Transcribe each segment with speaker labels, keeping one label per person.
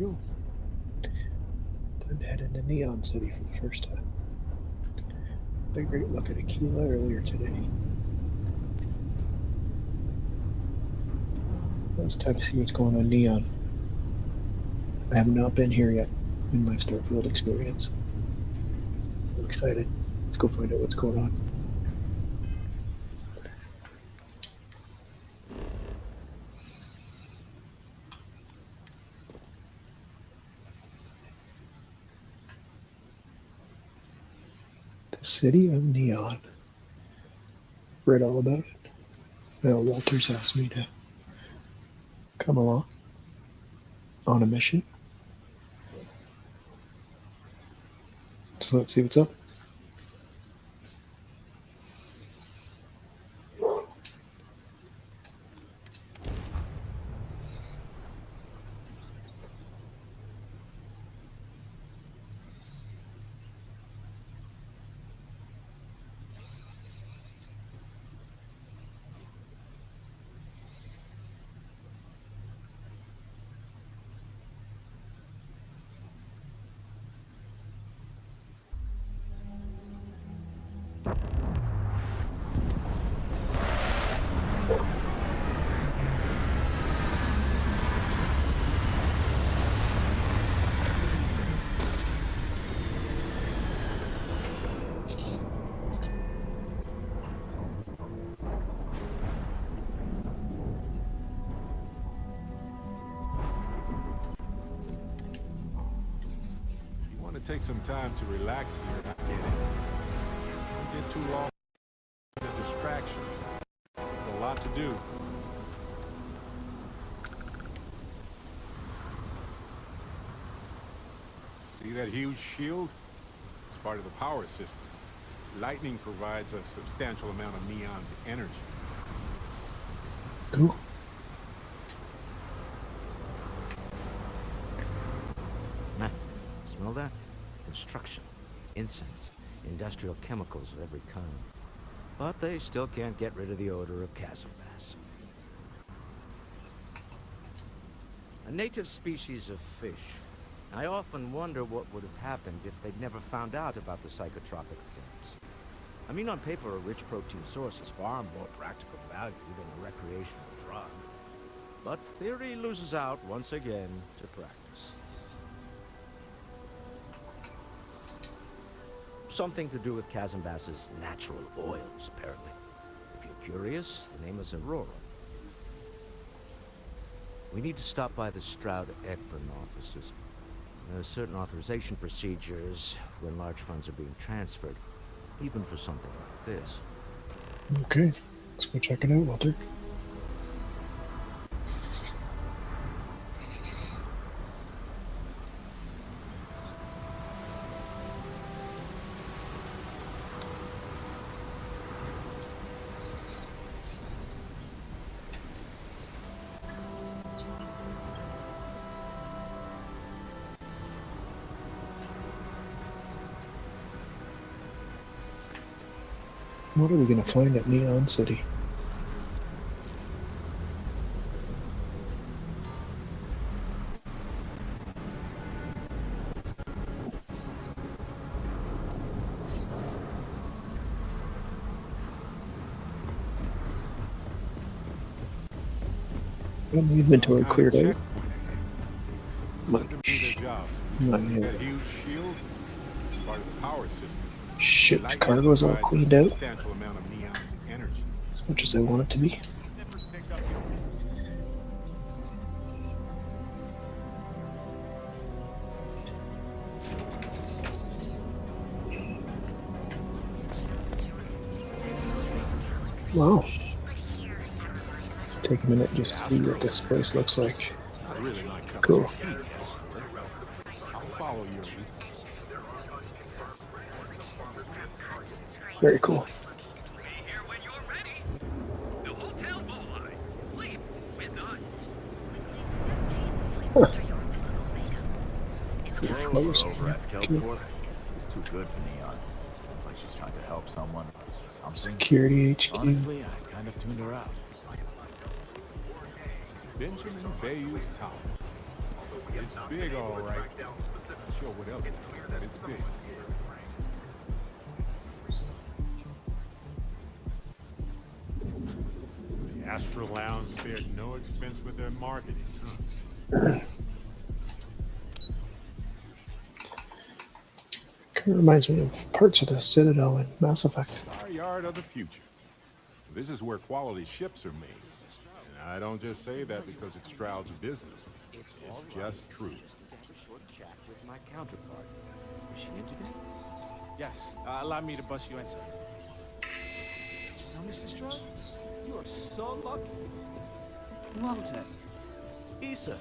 Speaker 1: go. Time to head into Neon City for the first time. Had a great look at Aquila earlier today. Now it's time to see what's going on Neon. I have not been here yet in my Starfield experience. I'm excited. Let's go find out what's going on. The City of Neon. Read all about it. Now Walters asked me to come along on a mission. So let's see what's up.
Speaker 2: Take some time to relax here. I get it. Don't get too long with the distractions. A lot to do. See that huge shield? It's part of the power system. Lightning provides a substantial amount of Neon's energy.
Speaker 1: Cool.
Speaker 3: Smell that? Construction, incense, industrial chemicals of every kind. But they still can't get rid of the odor of chasm bass. A native species of fish. I often wonder what would have happened if they'd never found out about the psychotropic effects. I mean, on paper, a rich protein source is far more practical value than a recreational drug. But theory loses out once again to practice. Something to do with chasm bass's natural oils, apparently. If you're curious, the name is Aurora. We need to stop by the Stroud-Ekman offices. There are certain authorization procedures when large funds are being transferred, even for something like this.
Speaker 1: Okay, let's go check it out, Walter. What are we going to find at Neon City? Got the inventory cleared out.
Speaker 2: Let them do their jobs. See that huge shield? It's part of the power system.
Speaker 1: Ship's cargo's all cleaned out.
Speaker 2: Substantial amount of Neon's energy.
Speaker 1: As much as I want it to be. Wow. Let's take a minute just to see what this place looks like. Cool.
Speaker 2: I'll follow you.
Speaker 1: Very cool. Huh. Pretty close. Cool.
Speaker 4: She's too good for Neon. Sounds like she's trying to help someone or something.
Speaker 1: Security HQ.
Speaker 4: Honestly, I kind of tuned her out.
Speaker 2: Benjamin Bayou's Tower. It's big, all right. Not sure what else it is, but it's big. The Astro Lounge spared no expense with their marketing, huh?
Speaker 1: Kind of reminds me of parts of the Citadel in Mass Effect.
Speaker 2: Star Yard of the future. This is where quality ships are made. And I don't just say that because it's Stroud's business. It's just true.
Speaker 3: To have a short chat with my counterpart. Is she in today?
Speaker 5: Yes, allow me to bust you in, sir.
Speaker 3: Now, Mrs. Stroud, you are so lucky.
Speaker 6: Walter,
Speaker 3: Issa,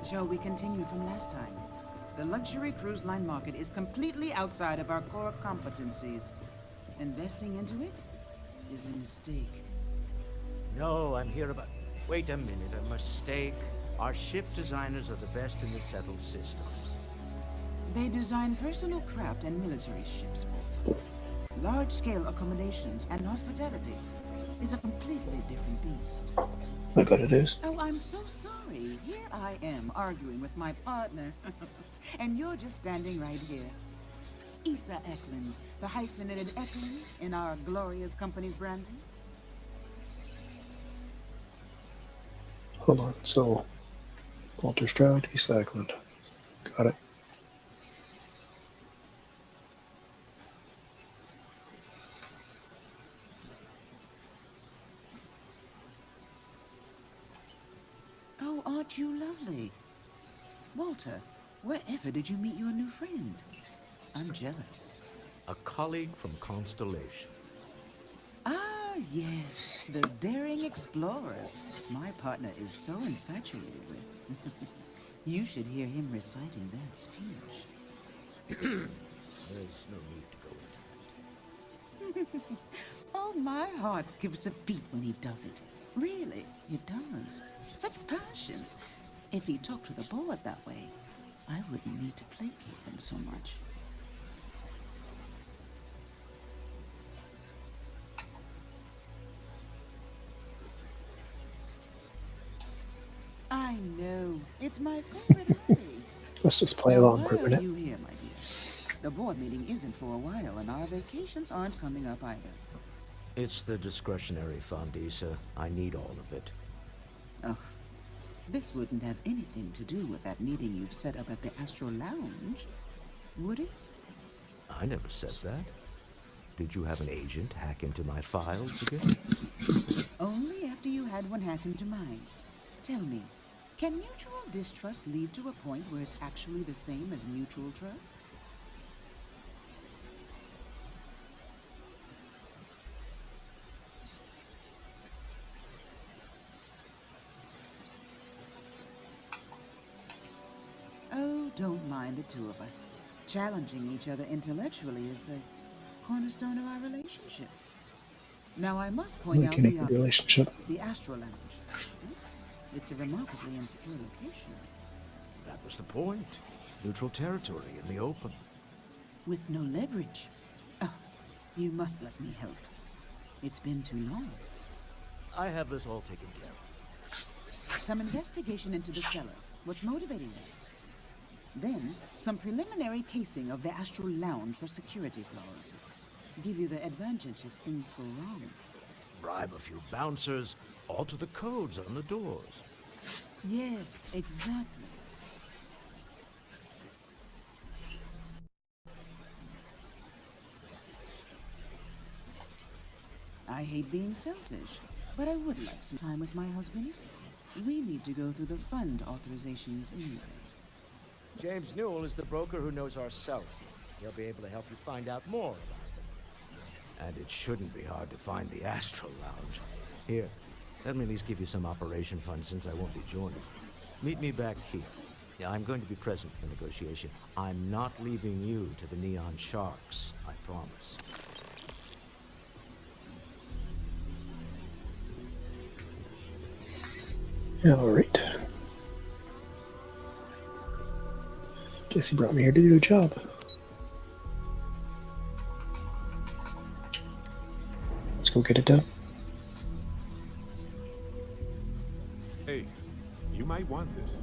Speaker 6: shall we continue from last time? The luxury cruise line market is completely outside of our core competencies. Investing into it is a mistake.
Speaker 3: no, I'm here about... Wait a minute, a mistake. Our ship designers are the best in the settled systems.
Speaker 6: They design personal craft and military ships, Walter. Large-scale accommodations and hospitality is a completely different beast.
Speaker 1: I bet it is.
Speaker 6: Oh, I'm so sorry. Here I am arguing with my partner, and you're just standing right here. Issa Eklund, the hyphenated Eklund in our glorious company branding.
Speaker 1: Hold on. So, Walter Stroud, East Eklund. Got it.
Speaker 6: Oh, aren't you lovely? Walter, wherever did you meet your new friend? I'm jealous.
Speaker 3: A colleague from Constellation.
Speaker 6: Ah, yes, the daring explorers. My partner is so infatuated with. You should hear him reciting that speech.
Speaker 3: There's no need to go into that.
Speaker 6: Oh, my heart skips a beat when he does it. Really, it does. Such passion. If he talked to the board that way, I wouldn't need to placate them so much. I know. It's my favorite hobby.
Speaker 1: Let's just play
Speaker 6: Now,
Speaker 1: along
Speaker 6: why
Speaker 1: for a
Speaker 6: are
Speaker 1: minute.
Speaker 6: you here, my dear? The board meeting isn't for a while, and our vacations aren't coming up either.
Speaker 3: It's the discretionary fund, Issa. I need all of it.
Speaker 6: Oh, this wouldn't have anything to do with that meeting you've set up at the Astro Lounge, would it?
Speaker 3: I never said that. Did you have an agent hack into my files again?
Speaker 6: Only after you had one hack into mine. Tell me, can mutual distrust lead to a point where it's actually the same as mutual trust? Oh, don't mind the two of us. Challenging each other intellectually is a cornerstone of our relationship. Now, I must point out
Speaker 1: Making a good relationship.
Speaker 6: the Astro Lounge. It's a remarkably insecure location.
Speaker 3: That was the point. Neutral territory in the open.
Speaker 6: With no leverage. Oh, you must let me help. It's been too long.
Speaker 3: I have this all taken care of.
Speaker 6: Some investigation into the cellar. What's motivating them? Then, some preliminary casing of the Astral Lounge for security flaws. Give you the advantage if things go wrong.
Speaker 3: Bribe a few bouncers, alter the codes on the doors.
Speaker 6: Yes, exactly. I hate being selfish, but I would like some time with my husband. We need to go through the fund authorizations anyway.
Speaker 3: James Newell is the broker who knows our cellar. He'll be able to help you find out more about them. And it shouldn't be hard to find the Astro Lounge. Here, let me at least give you some operation funds since I won't be joining. Meet me back here. Yeah, I'm going to be present for the negotiation. I'm not leaving you to the Neon Sharks, I promise.
Speaker 1: All right. Guess he brought me here to do a job. Let's go get it done.
Speaker 2: Hey, you might want this.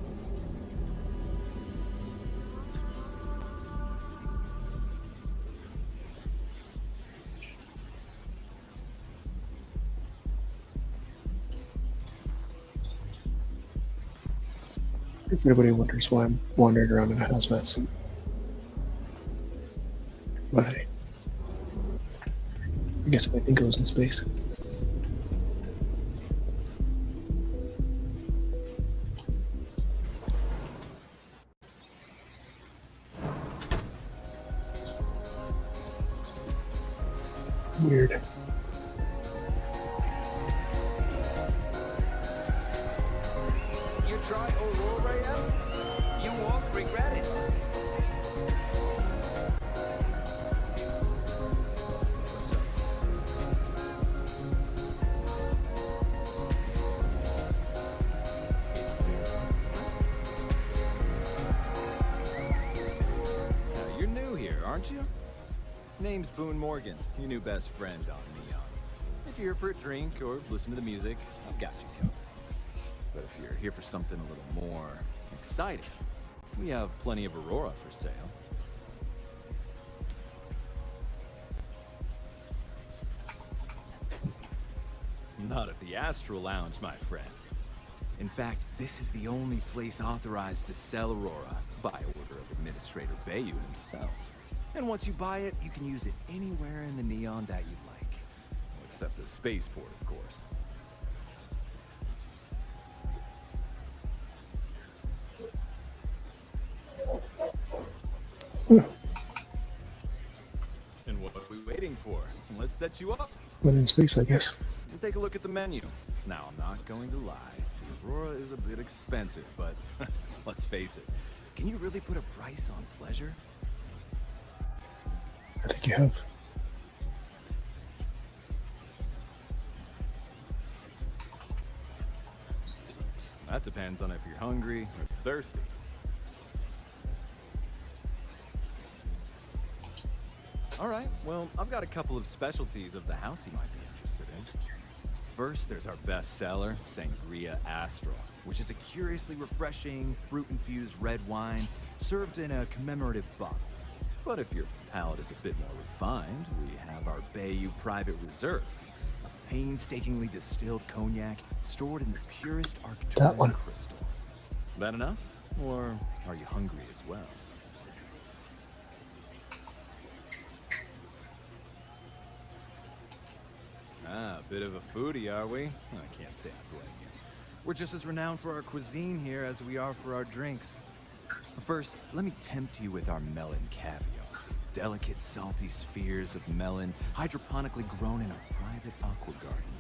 Speaker 1: If anybody wonders why I'm wandering around in a hazmat suit. But hey, I guess anything goes in space. Weird.
Speaker 7: You try Aurora yet? You won't regret it. What's up?
Speaker 8: Now, you're new here, aren't you? Name's Boone Morgan, your new best friend on Neon. If you're here for a drink or listen to the music, I've got you covered. But if you're here for something a little more exciting, we have plenty of Aurora for sale. Not at the Astral Lounge, my friend. In fact, this is the only place authorized to sell Aurora by order of Administrator Bayou himself. And once you buy it, you can use it anywhere in the Neon that you like. Except the spaceport, of course. And what are we waiting for? Let's set you up.
Speaker 1: But in space, I guess.
Speaker 8: And take a look at the menu. Now, I'm not going to lie. Aurora is a bit expensive, but let's face it. Can you really put a price on pleasure?
Speaker 1: I think you have.
Speaker 8: That depends on if you're hungry or thirsty. All right, well, I've got a couple of specialties of the house you might be interested in. First, there's our best seller, Sangria Astral, which is a curiously refreshing, fruit-infused red wine served in a commemorative bottle. But if your palate is a bit more refined, we have our Bayou Private Reserve, a painstakingly distilled cognac stored in the purest
Speaker 1: That one.
Speaker 8: Arcturian crystal. That enough? Or are you hungry as well? Ah, a bit of a foodie, are we? I can't say I blame you. We're just as renowned for our cuisine here as we are for our drinks. First, let me tempt you with our melon caviar. Delicate, salty spheres of melon, hydroponically grown in our private aqua garden.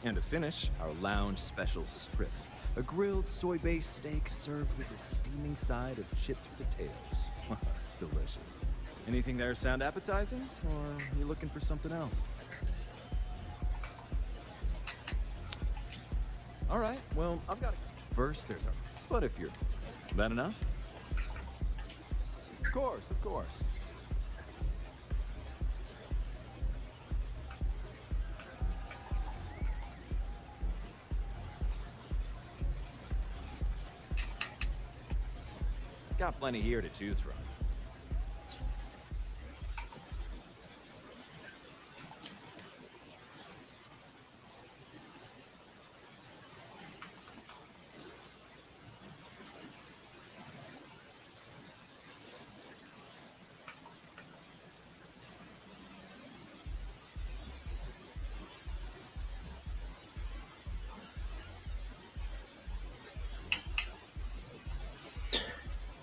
Speaker 8: And to finish, our lounge special strip. A grilled soy-based steak served with a steaming side of chipped potatoes. It's delicious. Anything there sound appetizing? Or are you looking for something else? All right, well, I've got... First, there's our... But if you're... That enough? Of course, of course. Got plenty here to choose from.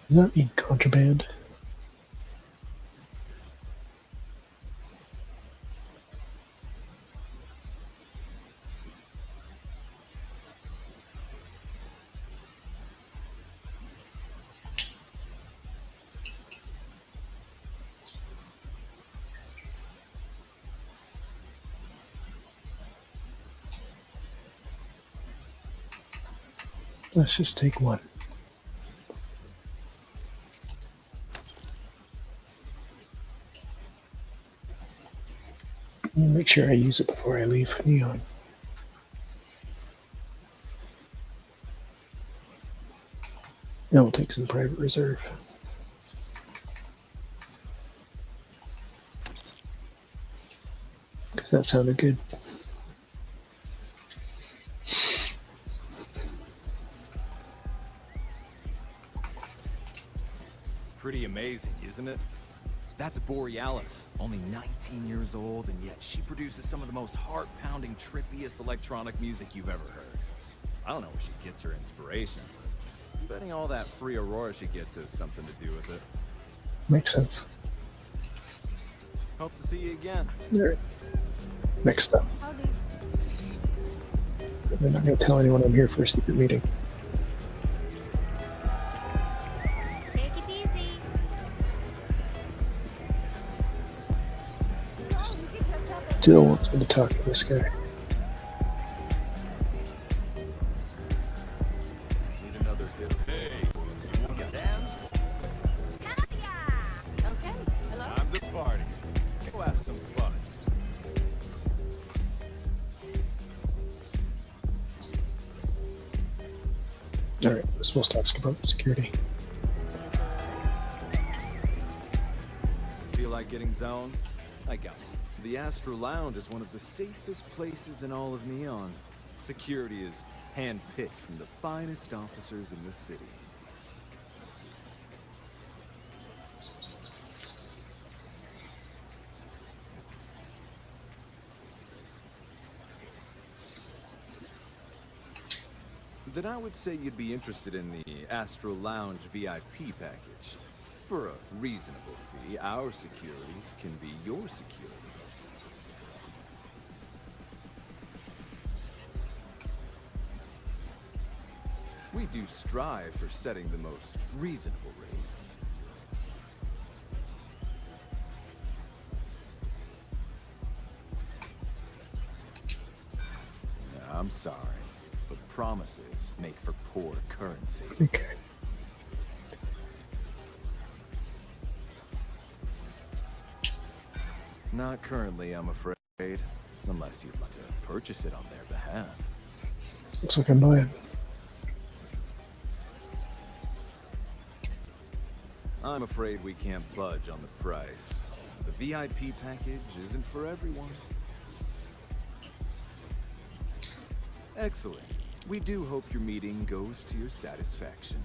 Speaker 1: Does that mean contraband? Let's just take one. Make sure I use it before I leave Neon. Now we'll take some private reserve. Because that sounded good.
Speaker 8: Borealis, only 19 years old, and yet she produces some of the most heart-pounding, trippiest electronic music you've ever heard. I don't know where she gets her inspiration, but I'm betting all that free Aurora she gets has something to do with it.
Speaker 1: Makes sense.
Speaker 8: Hope to see you again.
Speaker 1: All right. Next up. They're not going to tell anyone I'm here for a secret meeting.
Speaker 9: Take it easy.
Speaker 1: Jill wants me to talk to this guy.
Speaker 8: Need another hit. Hey, you wanna dance?
Speaker 9: Hell yeah! Okay, hello?
Speaker 8: Time to party. Go have some fun.
Speaker 1: Alright, we're supposed to ask about security.
Speaker 8: Feel like getting zoned? I got it. The Astro Lounge is one of the safest places in all of Neon. Security is handpicked from the finest officers in the city. Then I would say you'd be interested in the Astro Lounge VIP package. For a reasonable fee, our security can be your security. We do strive for setting the most reasonable rate. I'm sorry, but promises make for poor currency.
Speaker 1: Okay.
Speaker 8: Not currently, I'm afraid. Unless you'd like to purchase it on their behalf.
Speaker 1: Looks like I'm buying.
Speaker 8: I'm afraid we can't budge on the price. The VIP package isn't for everyone. Excellent. We do hope your meeting goes to your satisfaction.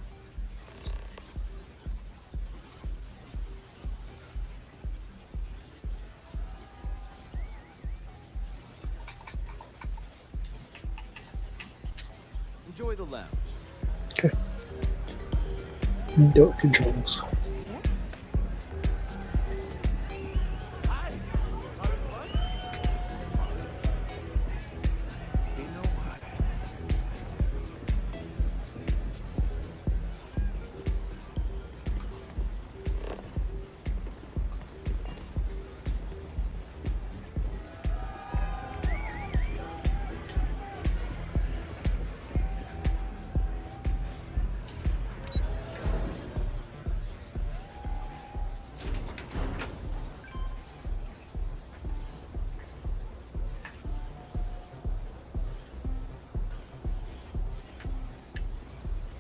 Speaker 8: Enjoy the lounge.
Speaker 1: Okay. Door controls.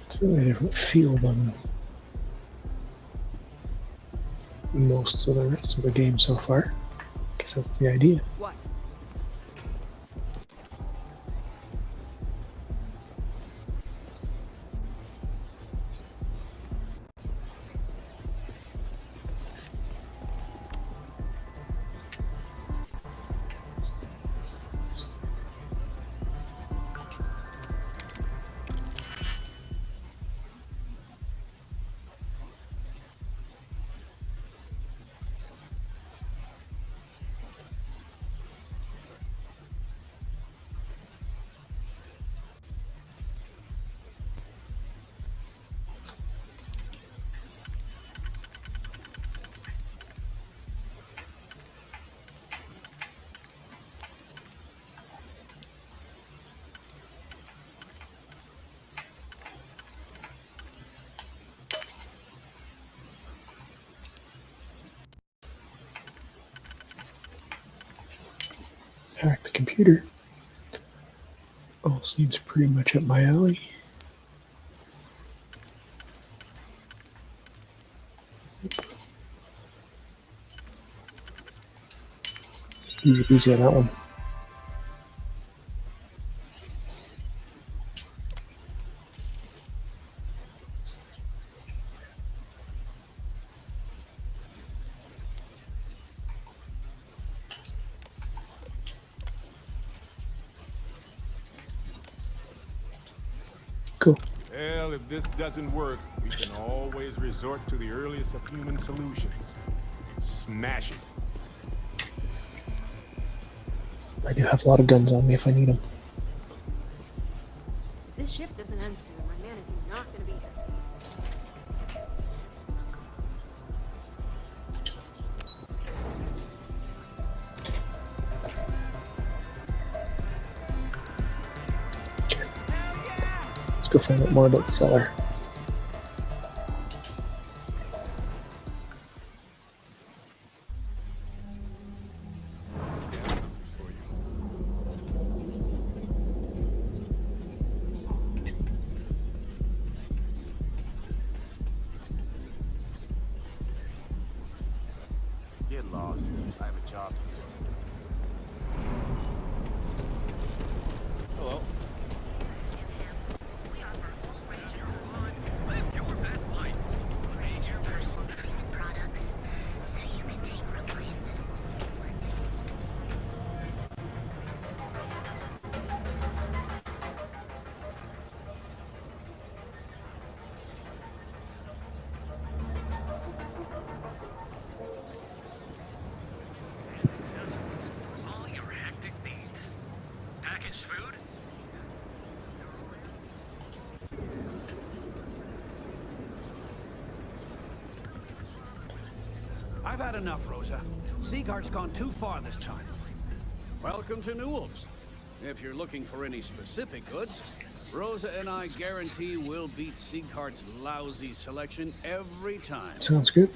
Speaker 1: It's really a different feel than most of the rest of the game so far. Guess that's the idea.
Speaker 9: What?
Speaker 1: Hack the computer. All seems pretty much up my alley. Easy peasy on that one.
Speaker 2: if this doesn't work, we can always resort to the earliest of human solutions. Smash it.
Speaker 1: I do have a lot of guns on me if I need them.
Speaker 9: If this shift doesn't end soon, my man is not gonna be here.
Speaker 1: Let's go find out more about the cellar.
Speaker 5: Get lost. I have a job to do. Hello.
Speaker 10: All your hectic needs. Packaged food?
Speaker 11: I've had enough, Rosa. Sieghardt's gone too far this time. Welcome to Newell's. If you're looking for any specific goods, Rosa and I guarantee we'll beat Sieghardt's lousy selection every time.
Speaker 1: Sounds good.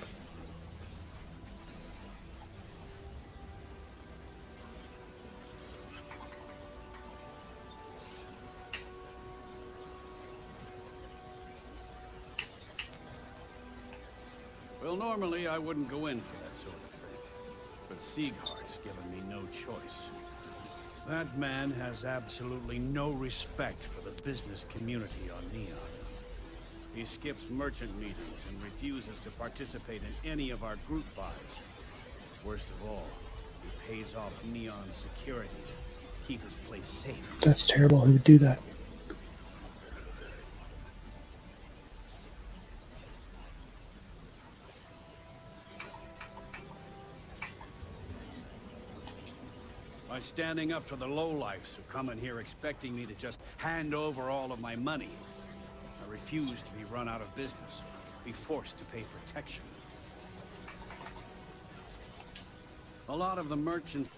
Speaker 11: Well, normally I wouldn't go in for that sort of thing. But Sieghardt's given me no choice. That man has absolutely no respect for the business community on Neon. He skips merchant meetings and refuses to participate in any of our group buys. Worst of all, he pays off Neon's security to keep his place safe.
Speaker 1: That's terrible. Who would do that?
Speaker 11: By standing up to the lowlifes who come in here expecting me to just hand over all of my money. I refuse to be run out of business, be forced to pay protection. A lot of the merchants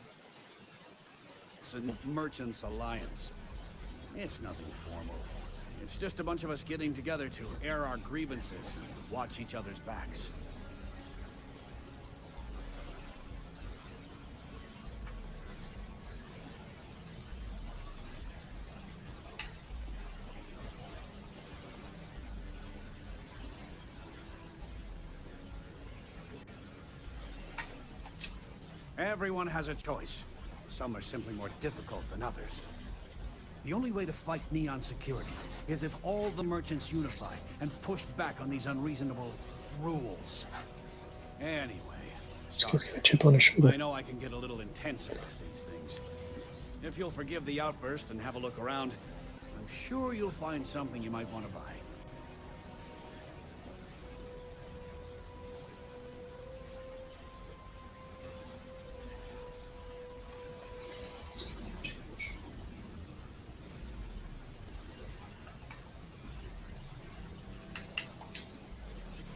Speaker 11: in Merchants Alliance. It's nothing formal. It's just a bunch of us getting together to air our grievances and watch each other's backs. Everyone has a choice. Some are simply more difficult than others. The only way to fight Neon security is if all the merchants unify and push back on these unreasonable rules. Anyway,
Speaker 1: Let's go get a chip on his shoulder.
Speaker 11: I know I can get a little intense about these things. If you'll forgive the outburst and have a look around, I'm sure you'll find something you might want to buy.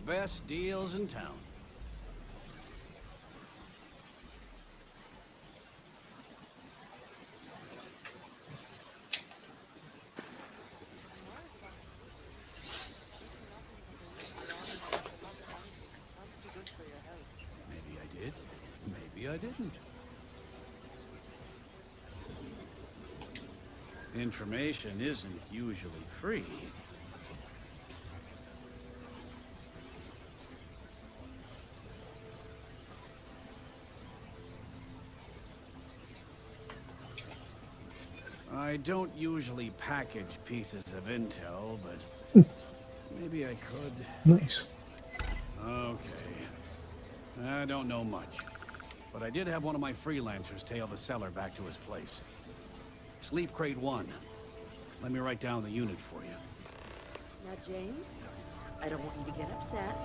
Speaker 11: Best deals in town. Maybe I did, maybe I didn't. Information isn't usually free. I don't usually package pieces of intel, but maybe I could.
Speaker 1: Nice.
Speaker 11: Okay. I don't know much, but I did have one of my freelancers tail the seller back to his place. Sleep Crate 1. Let me write down the unit for you.
Speaker 12: Now, James, I don't want you to get upset,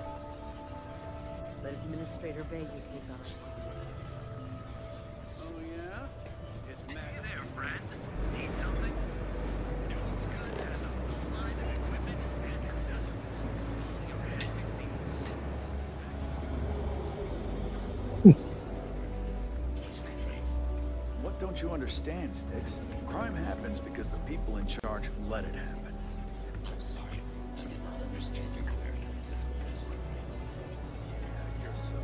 Speaker 12: but Administrator Bay will take our
Speaker 11: Oh, yeah? It's Matt.
Speaker 10: Hey there, friend. Need something? Newton's Goods has a full line of equipment and accessories. Your hectic
Speaker 4: What don't you understand, Sticks? Crime happens because the people in charge let it happen.
Speaker 13: I'm sorry. I did not understand you clearly.
Speaker 4: You're so...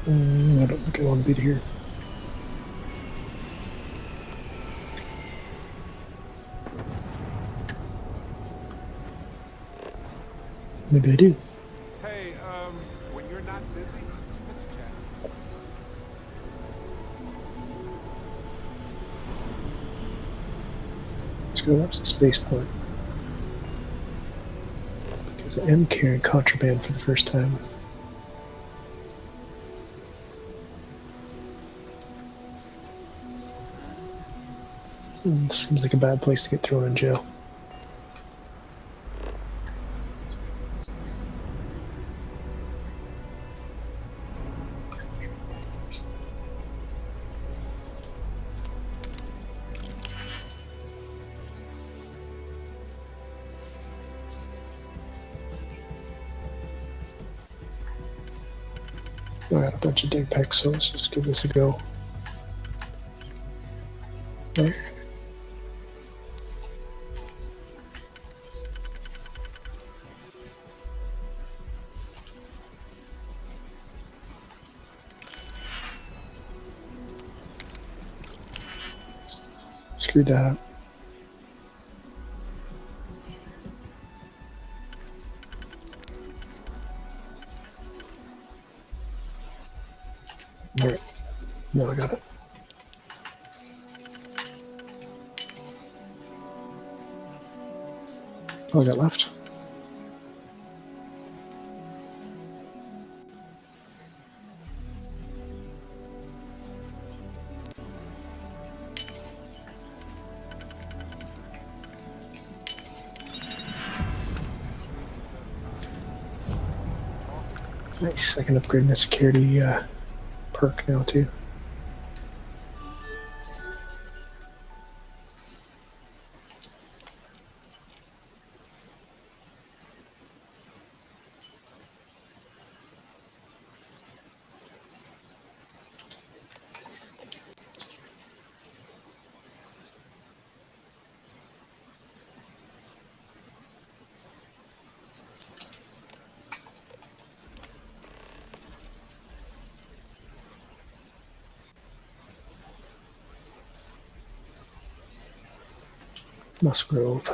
Speaker 1: I don't think I want to be here. Maybe I do.
Speaker 2: Hey, when you're not busy, let's chat.
Speaker 1: Let's go watch the spaceport. Because I am carrying contraband for the first time. Seems like a bad place to get thrown in jail. I got a bunch of dig packs, so let's just give this a go. Right. Screw that up. Alright, now I got it. All I got left. Nice, I can upgrade my security perk now too. Musgrove.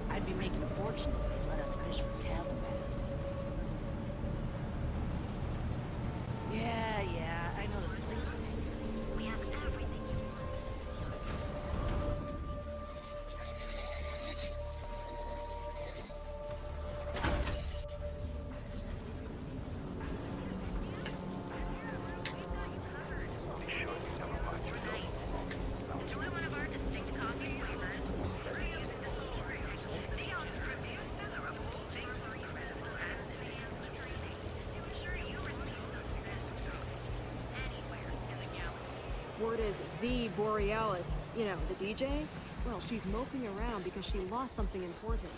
Speaker 12: I'd be making a fortune if they let us fish for chasm bass. Yeah, I know this place stinks. We have everything you
Speaker 10: Be sure you tell him about yourself. Enjoy one of our distinct coffee flavors. Free of the story. Neon's reviews are a full taste for incredible and enhanced training to ensure you receive the best show anywhere in the galaxy.
Speaker 9: Word is the Borealis, you know, the DJ? Well, she's moping around because she lost something important.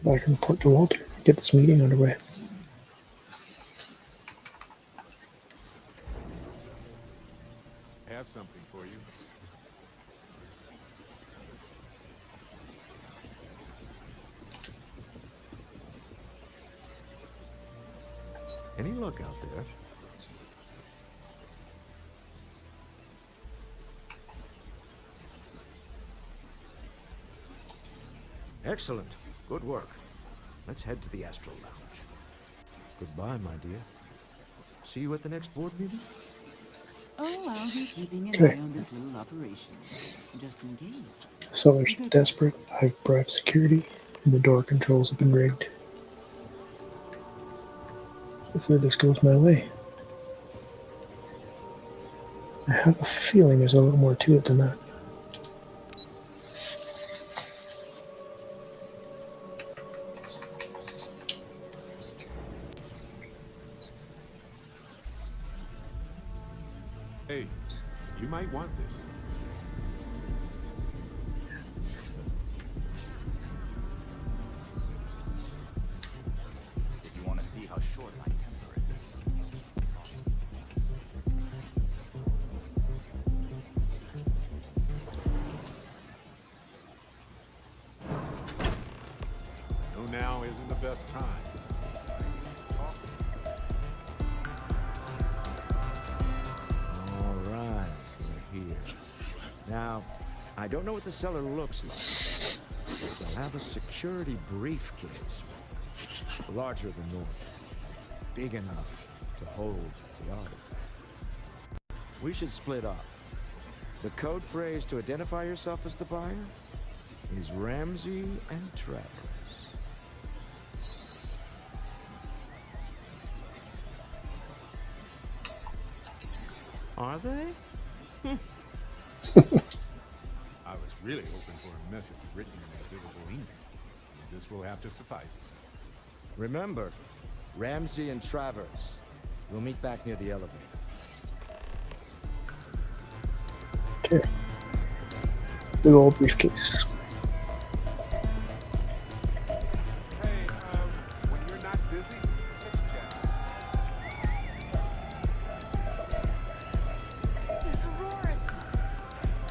Speaker 1: Back and report to Walter. Get this meeting underway.
Speaker 2: I have something for you. Any luck out there?
Speaker 3: Excellent. Good work. Let's head to the Astro Lounge. Goodbye, my dear. See you at the next board meeting?
Speaker 6: Oh, I'll be keeping an
Speaker 1: Okay.
Speaker 6: eye on this little operation, just in case.
Speaker 1: Sellers desperate. I've bribed security, and the door controls have been rigged. Hopefully this goes my way. I have a feeling there's a little more to it than that.
Speaker 2: Hey, you might want this.
Speaker 5: If you want to see how short my temper is.
Speaker 2: No, now isn't the best time.
Speaker 3: All right, we're here. Now, I don't know what the cellar looks like. They'll have a security briefcase, larger than normal, big enough to hold the artifact. We should split up. The code phrase to identify yourself as the buyer is Ramsey and Travers. Are they?
Speaker 2: I was really hoping for a message written in invisible ink. This will have to suffice.
Speaker 3: Remember, Ramsey and Travers. We'll meet back near the elevator.
Speaker 1: Okay. Big old briefcase.
Speaker 2: Hey, when you're not busy, let's chat.
Speaker 9: This roars.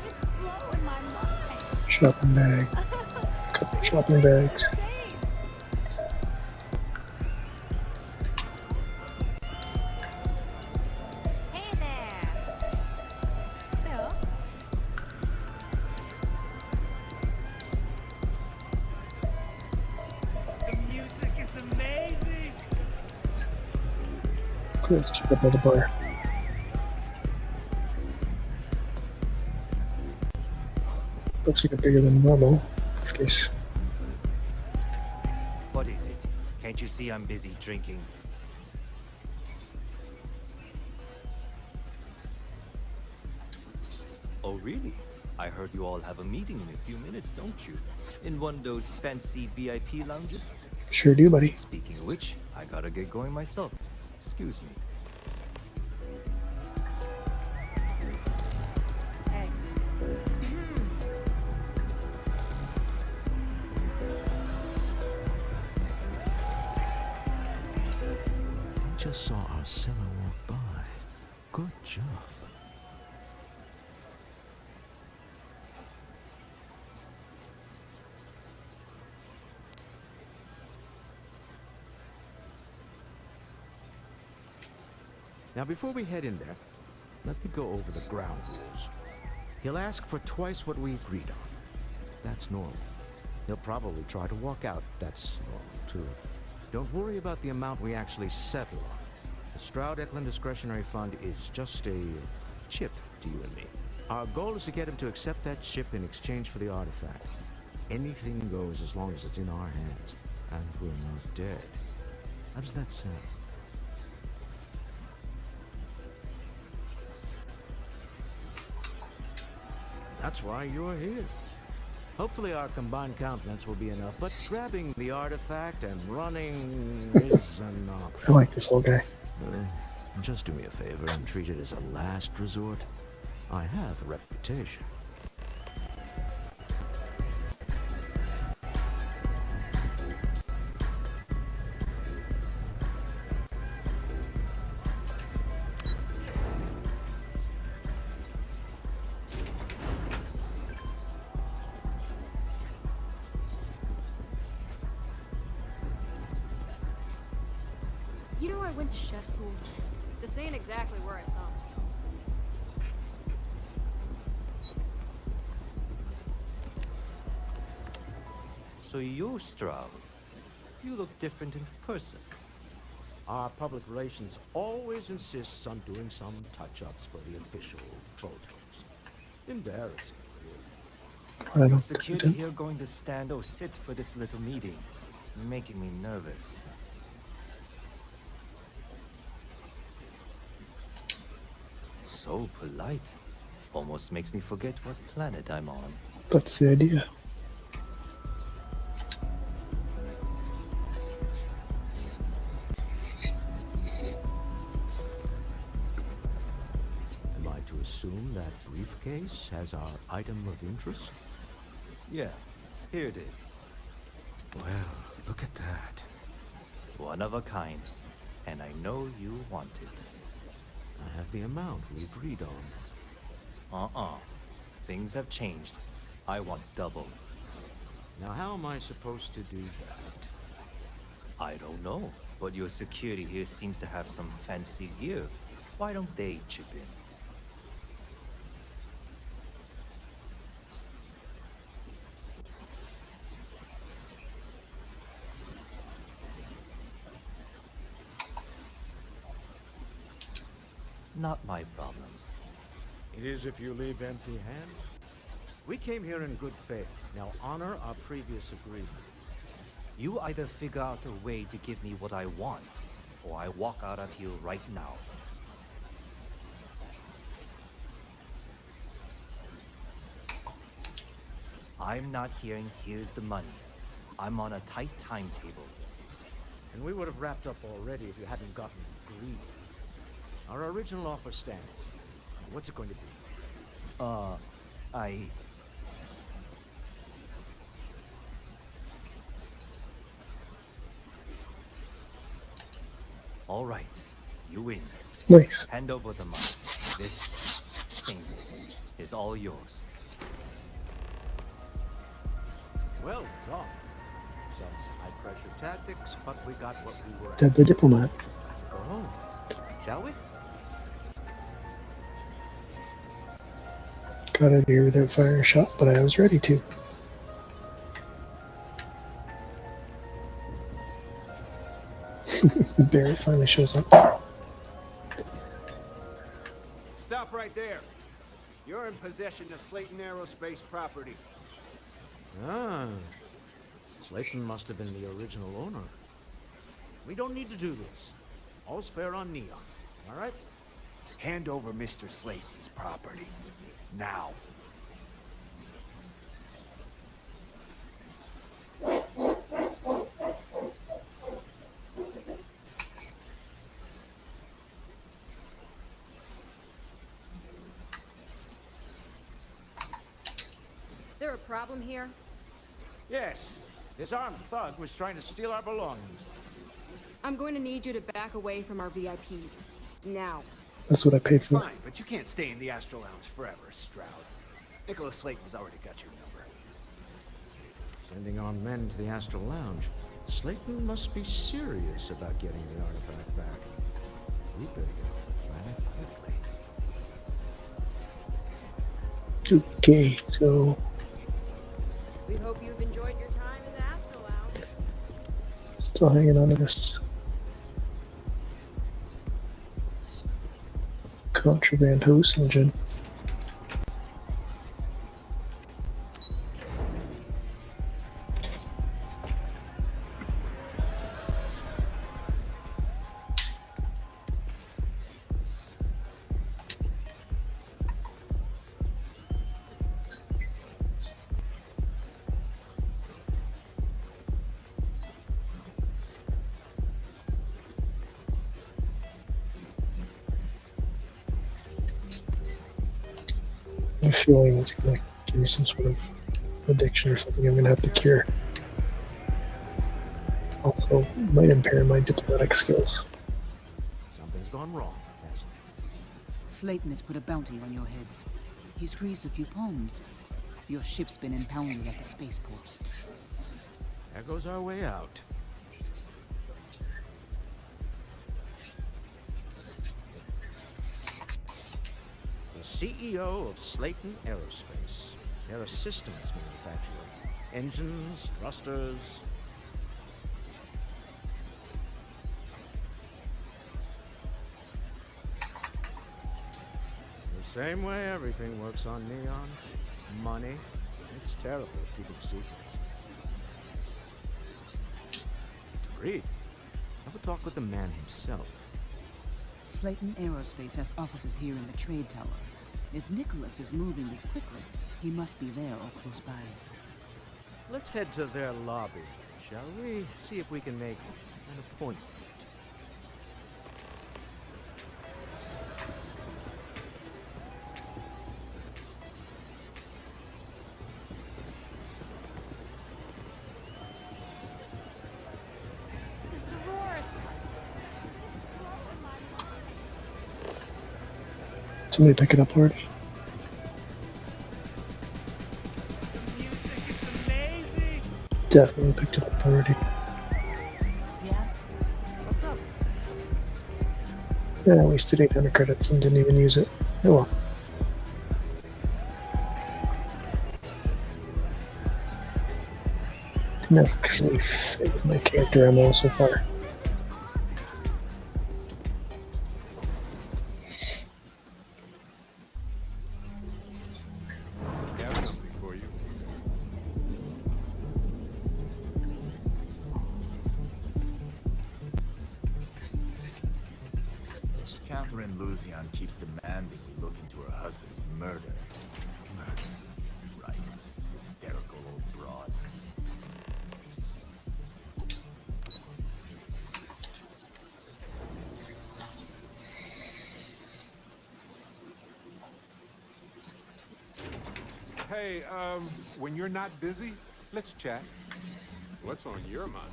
Speaker 9: It's blowing my mind.
Speaker 1: Shopping bag. Couple shopping bags.
Speaker 9: Hey there. Hello.
Speaker 7: The music is amazing.
Speaker 1: Cool, let's check out the bar. Looks like a bigger than normal briefcase.
Speaker 7: What is it? Can't you see I'm busy drinking? Oh, really? I heard you all have a meeting in a few minutes, don't you? In one of those fancy VIP lounges?
Speaker 1: Sure do, buddy.
Speaker 7: Speaking of which, I gotta get going myself. Excuse me.
Speaker 9: Hey.
Speaker 3: I just saw our seller walk by. Good job. Now, before we head in there, let me go over the ground rules. He'll ask for twice what we agreed on. That's normal. He'll probably try to walk out. That's normal, too. Don't worry about the amount we actually settle on. The Stroud-Eklund Discretionary Fund is just a chip to you and me. Our goal is to get him to accept that chip in exchange for the artifact. Anything goes as long as it's in our hands. And we're not dead. How does that sound? That's why you're here. Hopefully our combined countenance will be enough, but grabbing the artifact and running is an
Speaker 1: I
Speaker 3: option.
Speaker 1: like this old guy.
Speaker 3: Just do me a favor and treat it as a last resort. I have a reputation.
Speaker 9: You know I went to chef school. This ain't exactly where I saw myself.
Speaker 7: So you're Stroud. You look different in person.
Speaker 3: Our public relations always insists on doing some touch-ups for the official photos. Embarrassing, really.
Speaker 1: I
Speaker 7: Your
Speaker 1: don't
Speaker 7: security
Speaker 1: consent.
Speaker 7: here going to stand or sit for this little meeting? Making me nervous. So polite. Almost makes me forget what planet I'm on.
Speaker 1: That's the idea.
Speaker 3: Am I to assume that briefcase has our item of interest?
Speaker 7: Yeah, here it is.
Speaker 3: Well, look at that.
Speaker 7: One of a kind. And I know you want it.
Speaker 3: I have the amount we agreed on.
Speaker 7: Things have changed. I want double.
Speaker 3: Now, how am I supposed to do that?
Speaker 7: I don't know, but your security here seems to have some fancy gear. Why don't they chip in? Not my problem.
Speaker 3: It is if you leave empty-handed. We came here in good faith. Now honor our previous agreement.
Speaker 7: You either figure out a way to give me what I want, or I walk out of here right now. I'm not hearing, here's the money. I'm on a tight timetable.
Speaker 3: And we would have wrapped up already if you hadn't gotten greedy. Our original offer stands. What's it going to be?
Speaker 7: All right, you win.
Speaker 1: Nice.
Speaker 7: Hand over the money. This thing is all yours.
Speaker 3: Well done. Some high-pressure tactics, but we got what we were
Speaker 1: Dead the diplomat.
Speaker 3: Go home, shall we?
Speaker 1: Got out of here without firing a shot, but I was ready to. Barrett finally shows up.
Speaker 14: Stop right there. You're in possession of Slayton Aerospace property.
Speaker 3: Ah. Slayton must have been the original owner. We don't need to do this. All's fair on Neon, all right?
Speaker 14: Hand over Mr. Slayton's property. Now.
Speaker 9: There a problem here?
Speaker 3: Yes. This armed thug was trying to steal our belongings.
Speaker 9: I'm going to need you to back away from our VIPs. Now.
Speaker 1: That's what I paid for.
Speaker 14: Fine, but you can't stay in the Astro Lounge forever, Stroud. Nicholas Slayton's already got your number.
Speaker 3: Sending on men to the Astral Lounge. Slayton must be serious about getting the artifact back. We better get this right quickly.
Speaker 1: Okay, so
Speaker 9: We hope you've enjoyed your time in the Astro Lounge.
Speaker 1: still hanging on to this contraband hallucinogen. I have a feeling it's going to give me some sort of addiction or something I'm going to have to cure. Also, might impair my diplomatic skills.
Speaker 3: Something's gone wrong, hasn't it?
Speaker 6: Slayton has put a bounty on your heads. He's greased a few palms. Your ship's been impounded at the spaceport.
Speaker 3: There goes our way out. The CEO of Slayton Aerospace. They're a systems manufacturer. Engines, thrusters. The same way everything works on Neon. Money. It's terrible at keeping secrets. Agreed. Have a talk with the man himself.
Speaker 6: Slayton Aerospace has offices here in the trade tower. If Nicholas is moving this quickly, he must be there or close by.
Speaker 3: Let's head to their lobby, shall we? See if we can make an appointment.
Speaker 1: Somebody pick it up already? Definitely picked it up already.
Speaker 6: Yeah?
Speaker 3: What's up?
Speaker 1: Yeah, I wasted 800 credits and didn't even use it. Oh well. Didn't actually fit with my character MO so far.
Speaker 2: I have something for you.
Speaker 4: Catherine Luzian keeps demanding we look into her husband's murder. Right. Hysterical old broad.
Speaker 2: Hey, when you're not busy, let's chat. What's on your mind?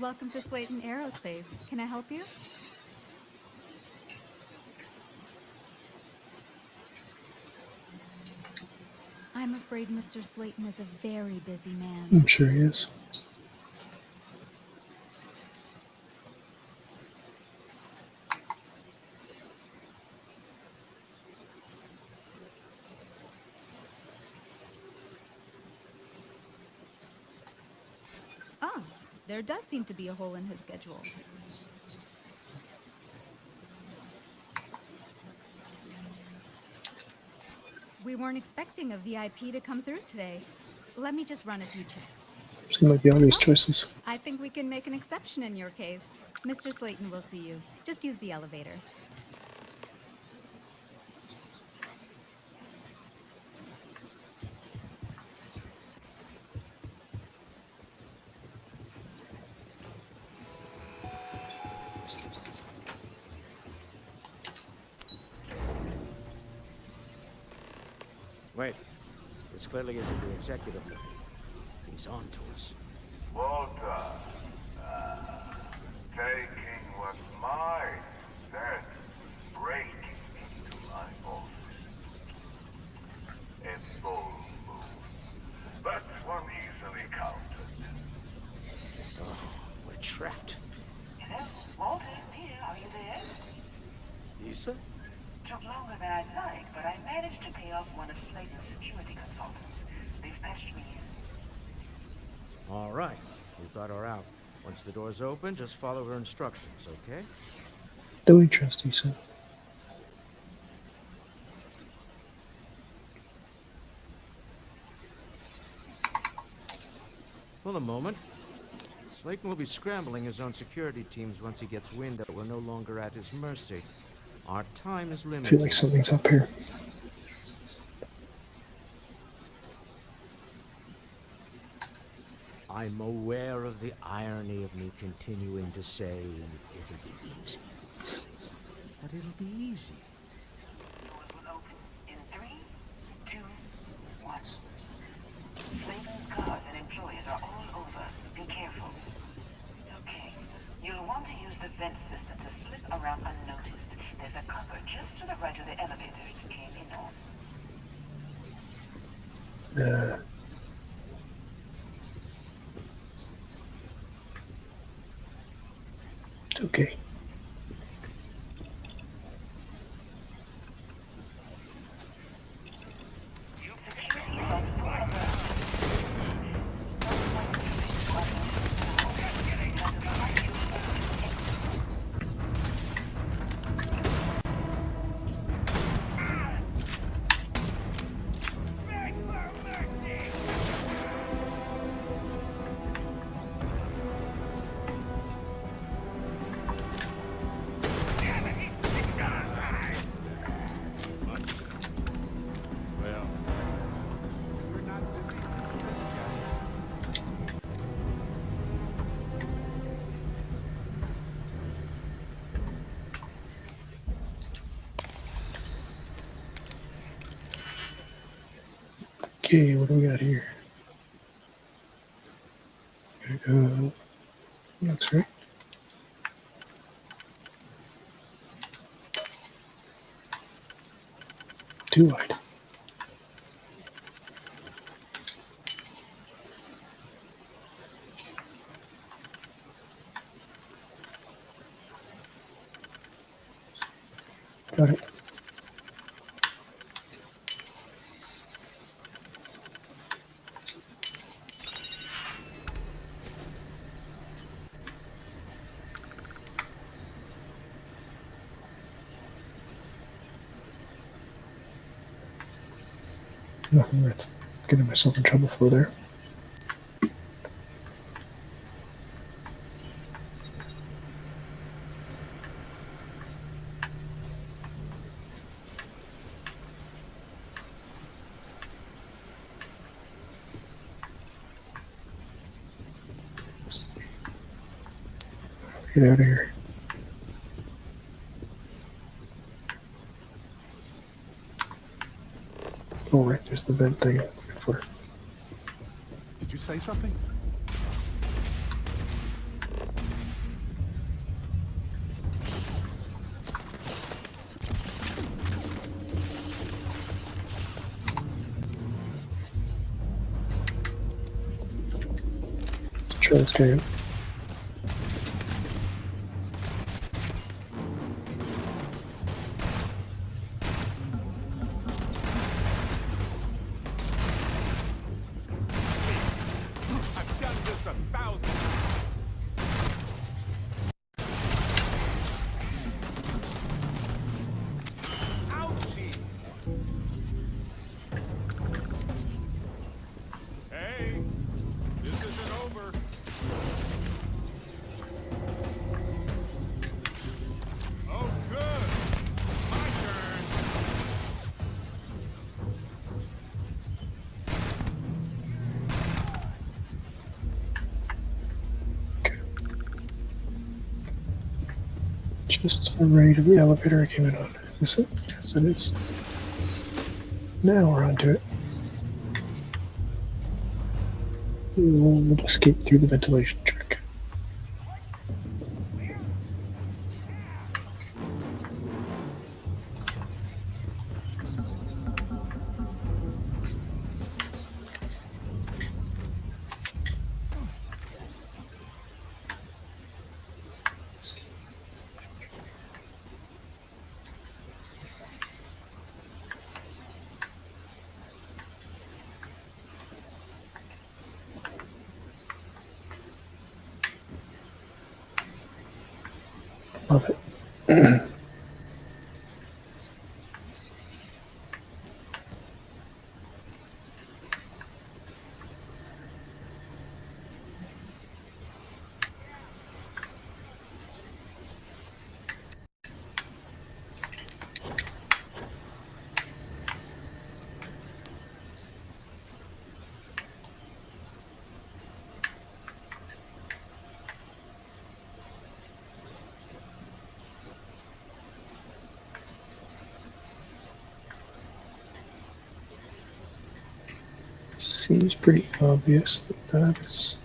Speaker 15: Welcome to Slayton Aerospace. Can I help you? I'm afraid Mr. Slayton is a very busy man.
Speaker 1: I'm sure he is.
Speaker 15: Ah, there does seem to be a hole in his schedule. We weren't expecting a VIP to come through today. Let me just run a few checks.
Speaker 1: Seem like the obvious choices.
Speaker 15: I think we can make an exception in your case. Mr. Slayton will see you. Just use the elevator.
Speaker 3: Wait. This clearly isn't the executive. He's on to us.
Speaker 10: Walter, taking what's mine, then breaking into my office. A bold move, but one easily countered.
Speaker 3: Oh, we're trapped.
Speaker 16: Hello, Walter, dear, are you there?
Speaker 3: Issa?
Speaker 16: Took longer than I'd like, but I managed to pay off one of Slayton's security consultants. They've patched me in.
Speaker 3: All right. We've got her out. Once the door's open, just follow her instructions, okay?
Speaker 1: Do we trust Issa?
Speaker 3: For the moment. Slayton will be scrambling his own security teams once he gets wind that we're no longer at his mercy. Our time is
Speaker 1: I
Speaker 3: limited.
Speaker 1: feel like something's up here.
Speaker 3: I'm aware of the irony of me continuing to say it'll be easy. But it'll be easy.
Speaker 16: Doors will open in 3, 2, 1. Slayton's guards and employees are all over. Be careful. Okay. You'll want to use the vent system to slip around unnoticed. There's a cupboard just to the right of the elevator.
Speaker 1: Uh, it's okay.
Speaker 16: Security is on full alert. No one streets are noticeable because of high
Speaker 2: Well, you're not busy? Let's chat.
Speaker 1: Okay, what do we got here? Gotta go. Looks right. Too wide. Got it. Nothing worth getting myself in trouble for there. Get out of here. Oh, right, there's the vent thing I'm looking for.
Speaker 2: Did you say something?
Speaker 1: Let's try this guy out.
Speaker 2: I've done this 1,000 times. Ouchie! Hey, this isn't over. Oh, good. My turn.
Speaker 1: Just to the right of the elevator I came in on. Is this it? Yes, it is. Now we're onto it. We'll escape through the ventilation trick. Love it. Seems pretty obvious that that is.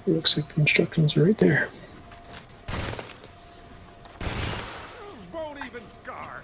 Speaker 1: It looks like the instructions are right there.
Speaker 2: Won't even scar.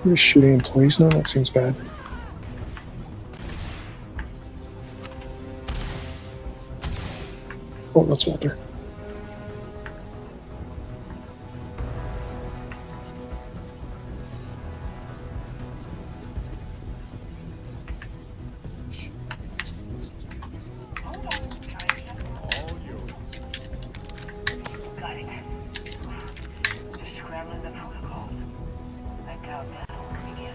Speaker 1: We're just shooting employees now. That seems bad. Oh, that's Walter.
Speaker 2: All yours.
Speaker 16: Got it. They're scrambling the protocols. I doubt that'll work again.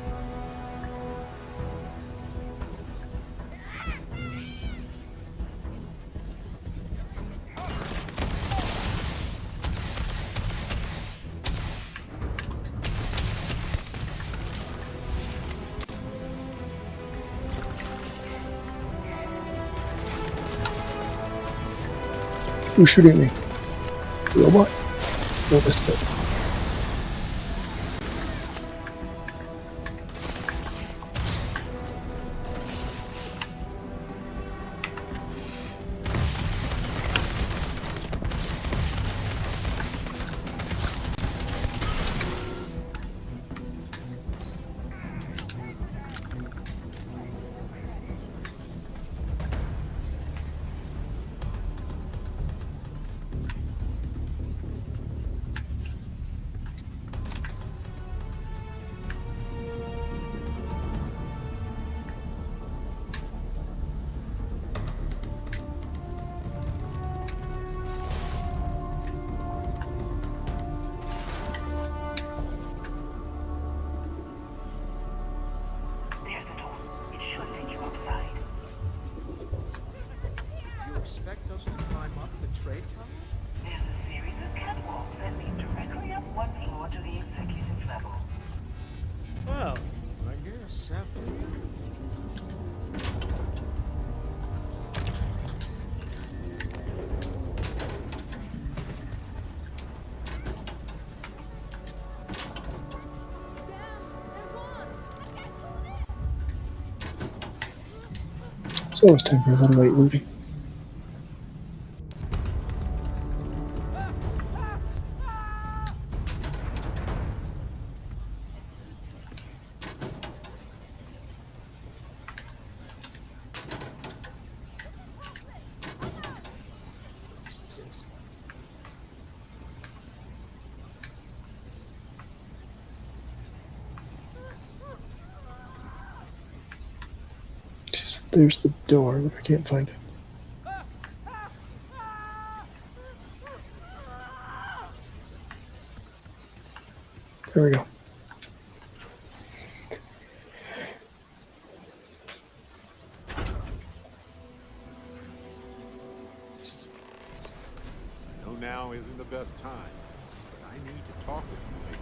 Speaker 1: Who's shooting me? Robot? No, this thing.
Speaker 16: There's the door. It should take you outside.
Speaker 14: You expect us to climb up the trade tower?
Speaker 16: There's a series of catwalks that lead directly up one floor to the executive level.
Speaker 3: Well, I guess after you.
Speaker 1: It's always time for a little light looting. There's the door, but I can't find it. There we go.
Speaker 2: I know now isn't the best time, but I need to talk with you later.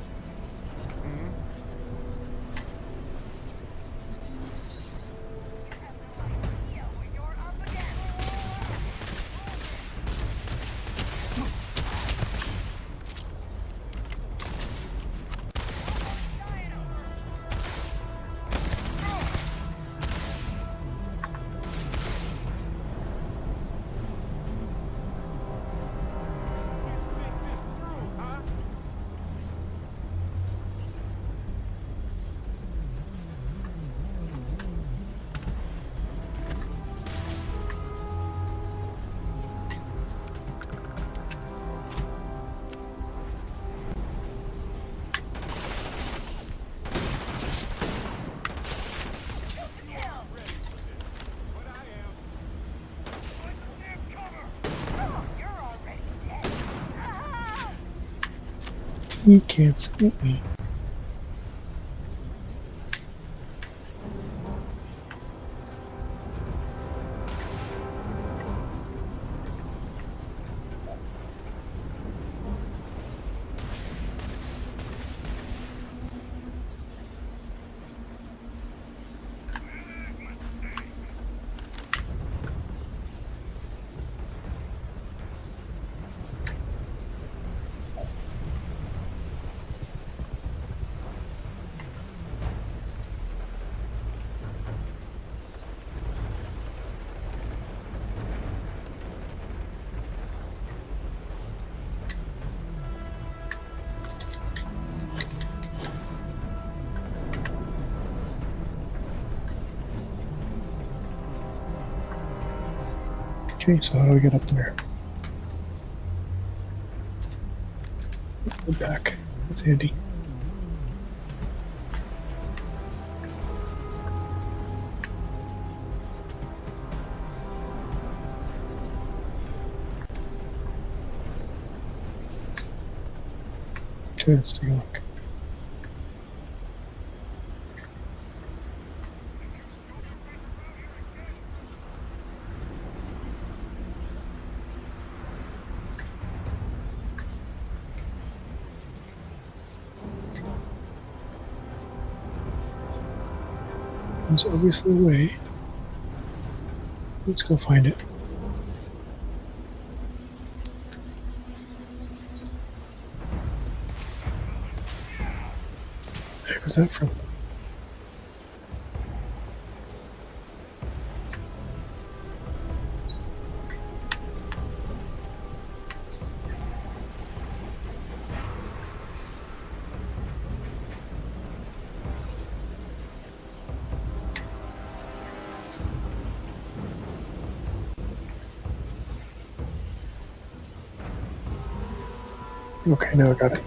Speaker 1: He can't see me. Okay, so how do we get up there? Go back. That's handy. Okay, let's take a look. There's obviously a way. Let's go find it. Where the heck was that from? Okay, now I got it.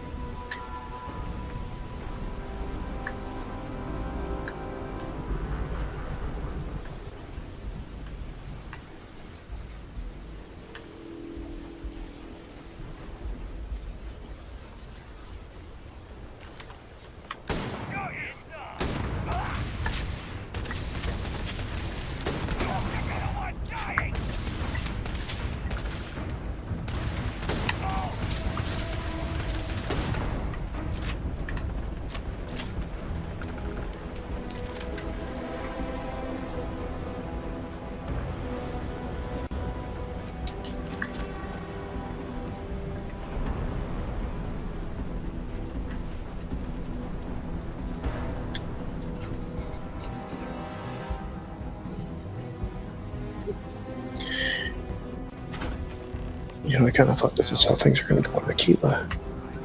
Speaker 1: You know, I kind of thought this is how things are going to go in Aquila.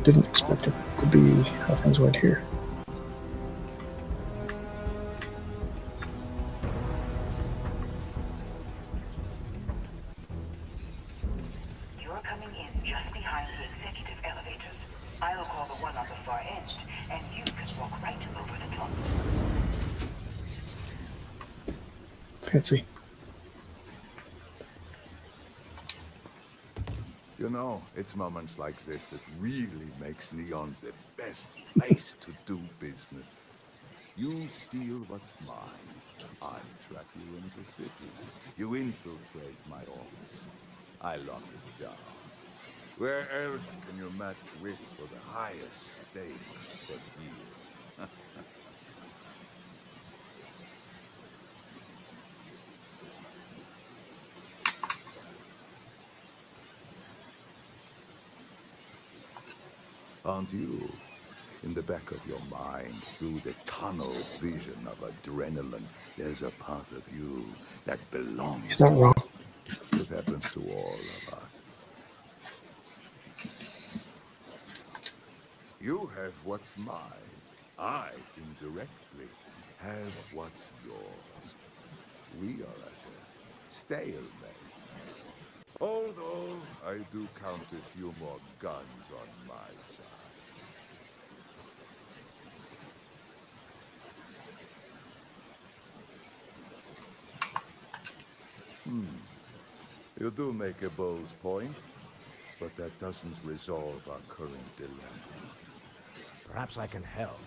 Speaker 1: Didn't expect it to be how things went here.
Speaker 16: You're coming in just behind the executive elevators. I'll call the one on the far end, and you can walk right over the top.
Speaker 1: Fancy.
Speaker 17: You know, it's moments like this that really makes Neon the best place to do business. You steal what's mine. I trap you in the city. You infiltrate my office. I lock it down. Where else can you match wits for the highest stakes but here? Aren't you? In the back of your mind, through the tunnel vision of adrenaline, there's a part of you that belongs
Speaker 1: He's not
Speaker 17: to
Speaker 1: wrong.
Speaker 17: you. It happens to all of us. You have what's mine. I, indirectly, have what's yours. We are at a stalemate. Although I do count a few more guns on my side. You do make a bold point, but that doesn't resolve our current dilemma.
Speaker 3: Perhaps I can help.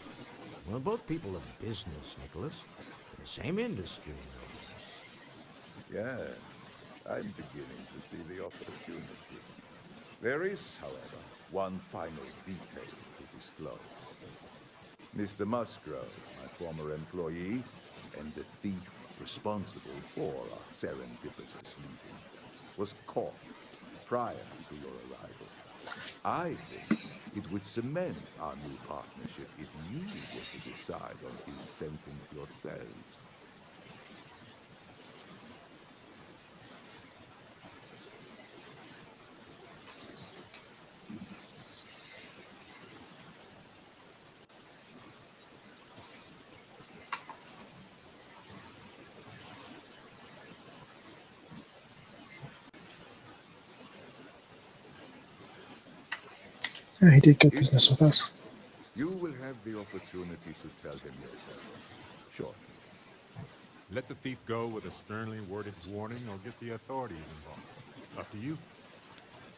Speaker 3: We're both people of business, Nicholas. In the same industry, no less.
Speaker 17: Yes, I'm beginning to see the opportunity. There is, however, one final detail to disclose. Mr. Musgrove, my former employee, and the thief responsible for our serendipitous meeting, was caught prior to your arrival. I think it would cement our new partnership if you were to decide on his sentence yourselves.
Speaker 1: Yeah, he did good business with us.
Speaker 17: You will have the opportunity to tell him yourself shortly.
Speaker 2: Let the thief go with a sternly worded warning or get the authorities involved. Up to you.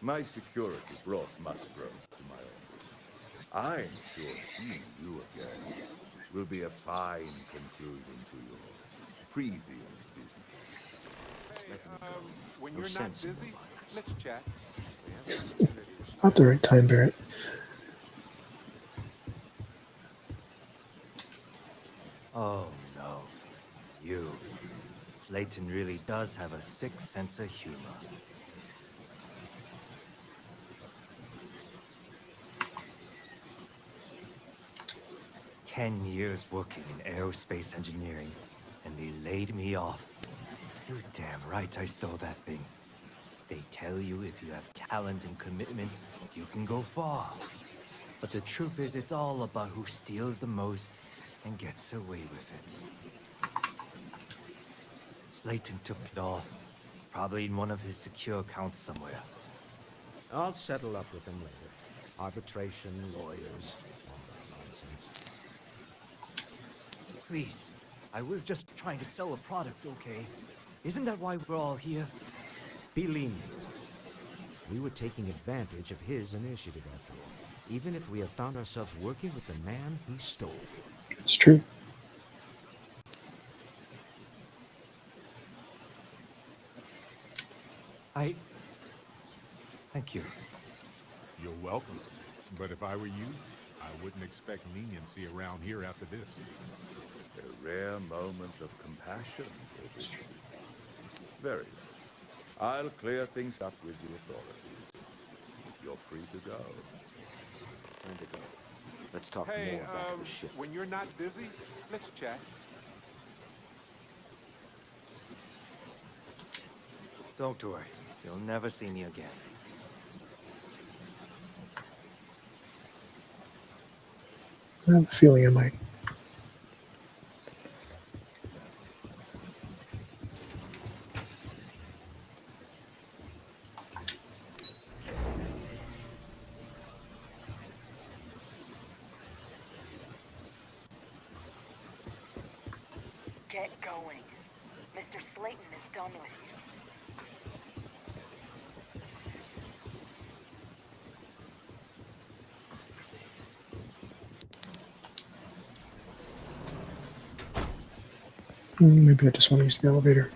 Speaker 17: My security brought Musgrove to my office. I'm sure seeing you again will be a fine conclusion to your previous business.
Speaker 3: Just let me go.
Speaker 2: When
Speaker 3: No
Speaker 2: you're not
Speaker 3: sense in more
Speaker 2: busy,
Speaker 3: violence.
Speaker 2: let's chat. We have the opportunity to
Speaker 1: At
Speaker 2: square
Speaker 1: the
Speaker 2: off.
Speaker 1: right time, Barrett.
Speaker 7: Oh no. You. Slayton really does have a sick sense of humor. "10 years working in aerospace engineering, and they laid me off. You're damn right I stole that thing. They tell you if you have talent and commitment, you can go far. But the truth is, it's all about who steals the most and gets away with it. Slayton took it all. Probably in one of his secure accounts somewhere.
Speaker 3: I'll settle up with him later. Arbitration, lawyers, all that nonsense.
Speaker 7: Please, I was just trying to sell a product, okay? Isn't that why we're all here?
Speaker 3: Be lenient. We were taking advantage of his initiative, after all. Even if we have found ourselves working with the man he stole from.
Speaker 1: It's true.
Speaker 7: Thank you.
Speaker 2: You're welcome. But if I were you, I wouldn't expect leniency around here after this.
Speaker 17: A rare moment of compassion for this city. Very well. I'll clear things up with the authorities. You're free to go.
Speaker 3: Time to go. Let's talk
Speaker 2: Hey,
Speaker 3: more about the ship.
Speaker 2: when you're not busy, let's chat.
Speaker 7: Don't worry. You'll never see me again.
Speaker 1: I have a feeling I might.
Speaker 16: Get going. Mr. Slayton is done with you.
Speaker 1: Maybe I just want to use the elevator.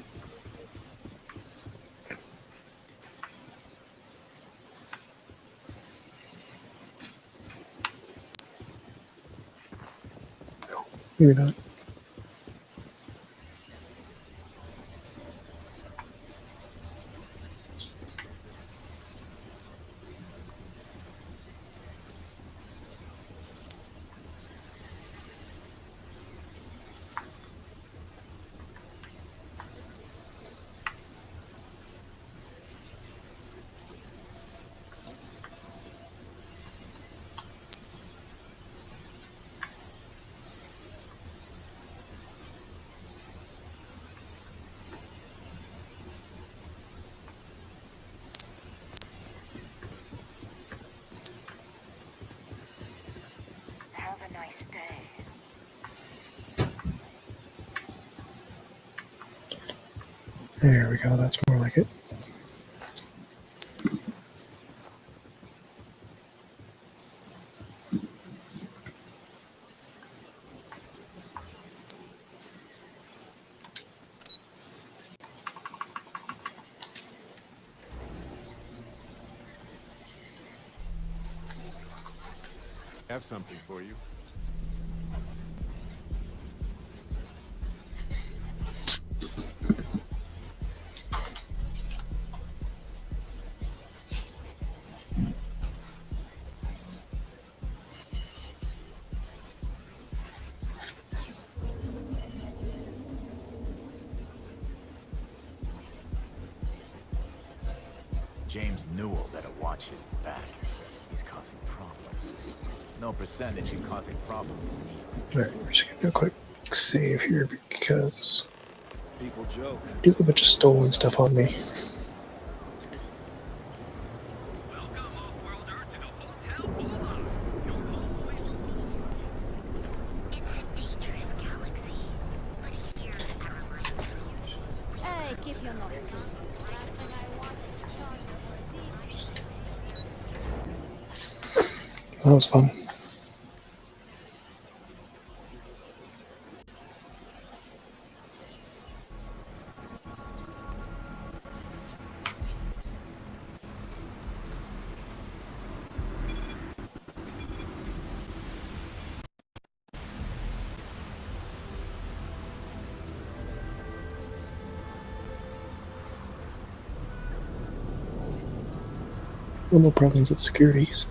Speaker 1: No, maybe not.
Speaker 16: Have a nice day.
Speaker 1: There we go. That's more like it.
Speaker 4: James Newell better watch his back. He's causing problems. No percentage in causing problems to me.
Speaker 1: Alright, we're just gonna do a quick save here because
Speaker 8: People joke.
Speaker 1: I do have a bunch of stolen stuff on me.
Speaker 9: Hey, keep your nose clean. Last thing I want is to charge you for a deed.
Speaker 1: That was fun. Well, no problems with security, so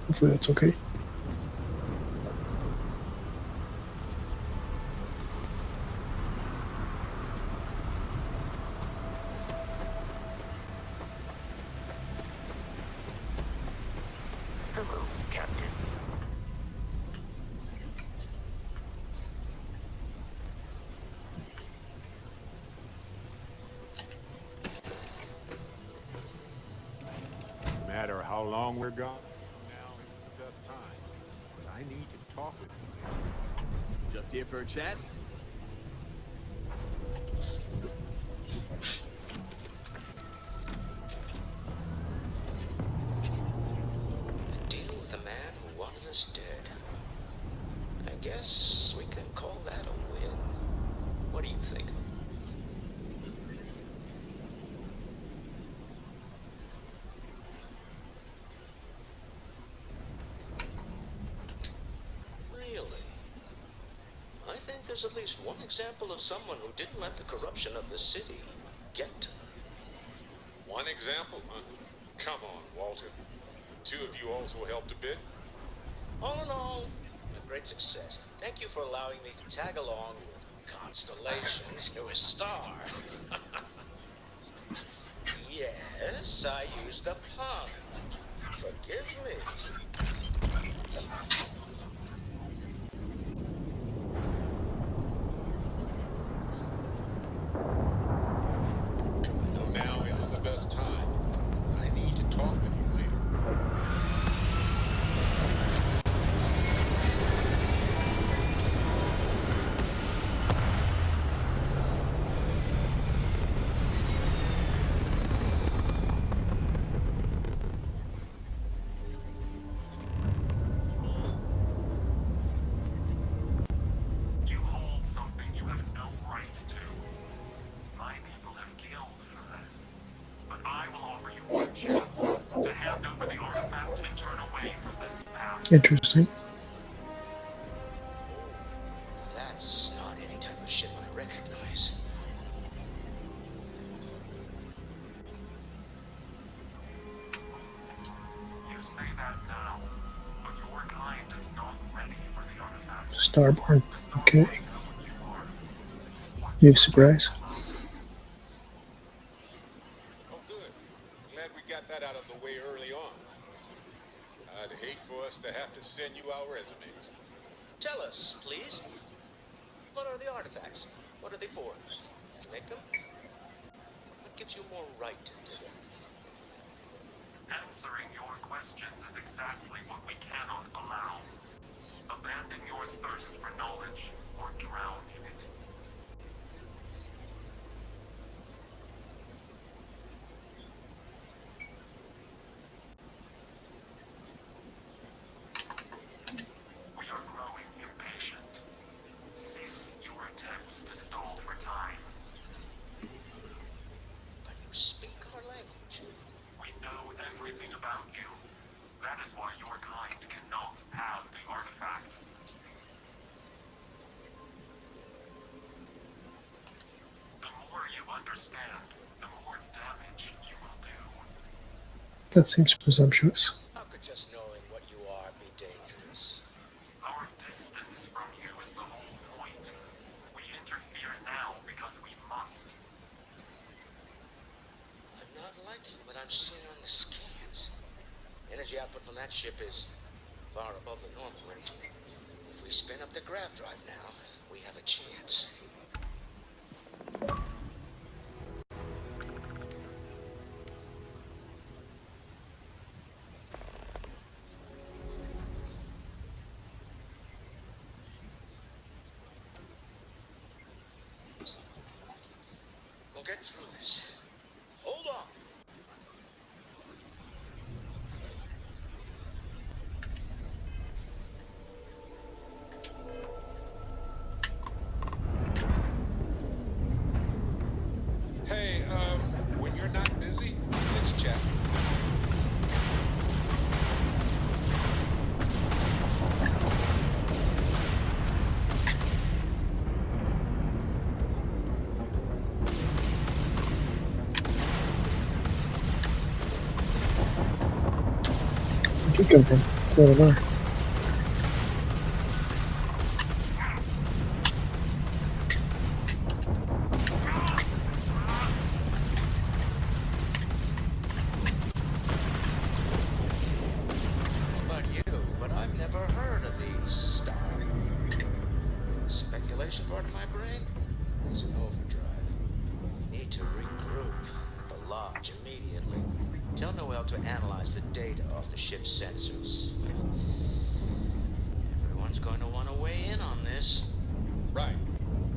Speaker 1: hopefully that's okay.
Speaker 16: Hello, Captain.
Speaker 2: No matter how long we're gone, now is the best time. I need to talk with you.
Speaker 8: Just here for a chat?
Speaker 13: Deal with a man who wanted us dead. I guess we can call that a win. What do you think? Really? I think there's at least one example of someone who didn't let the corruption of the city get to them.
Speaker 2: One example? Come on, Walter. Two of you also helped a bit.
Speaker 13: All in all, a great success. Thank you for allowing me to tag along with Constellation's newest star. Yes, I used a pun. Forgive me.
Speaker 2: So now is the best time. I need to talk with you later.
Speaker 10: You hold something you have no right to. My people have killed for this. But I will offer you one chance to hand over the artifact and turn away from this path.
Speaker 1: Interesting.
Speaker 13: That's not any type of ship I recognize.
Speaker 10: You say that now, but your kind is not ready for the artifact.
Speaker 1: Starborn. Okay. New surprise.
Speaker 2: Oh, good. Glad we got that out of the way early on. I'd hate for us to have to send you our resumes.
Speaker 13: Tell us, please. What are the artifacts? What are they for? To make them? What gives you more right to them?
Speaker 10: Answering your questions is exactly what we cannot allow. Abandon your thirst for knowledge or drown in it. We are growing impatient. Cease your attempts to stall for time.
Speaker 13: But you speak our language.
Speaker 10: We know everything about you. That is why your kind cannot have the artifact. The more you understand, the more damage you will do.
Speaker 1: That seems presumptuous.
Speaker 13: How could just knowing what you are be dangerous?
Speaker 10: Our distance from you is the whole point. We interfere now because we must.
Speaker 13: I'm not like you, but I'm seeing on the on that ship is far above the normal rate. If we spin up the grav drive now, we have a chance. We'll get through this. Hold on.
Speaker 2: Hey, when you're not busy, let's chat.
Speaker 1: Where'd you come from? What's going on?
Speaker 13: About you, but I've never heard of these Starfield. The speculation part of my brain is in overdrive. Need to regroup at the lodge immediately. Tell Noel to analyze the data off the ship's sensors. Everyone's going to want to weigh in on this.
Speaker 2: Right.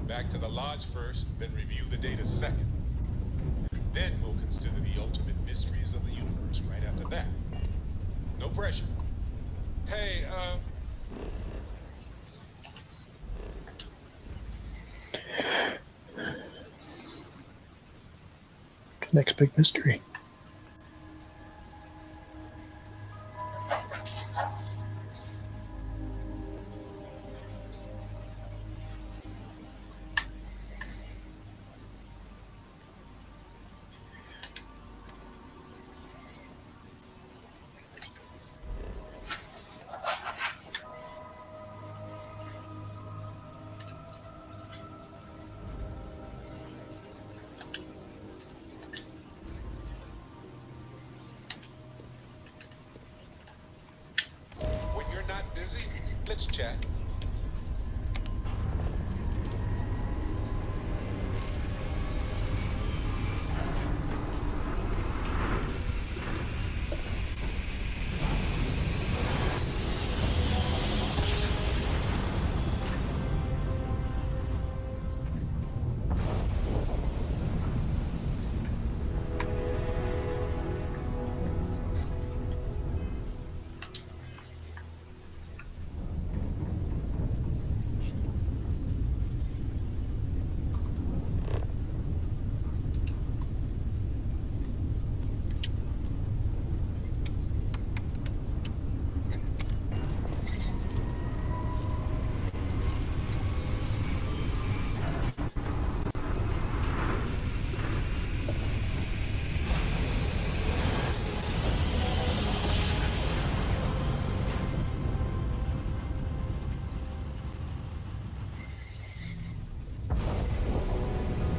Speaker 2: Back to the lodge first, then review the data second. Then we'll consider the ultimate mysteries of the universe right after that. No pressure. Hey,
Speaker 1: Next big mystery.
Speaker 2: when you're not busy, let's chat.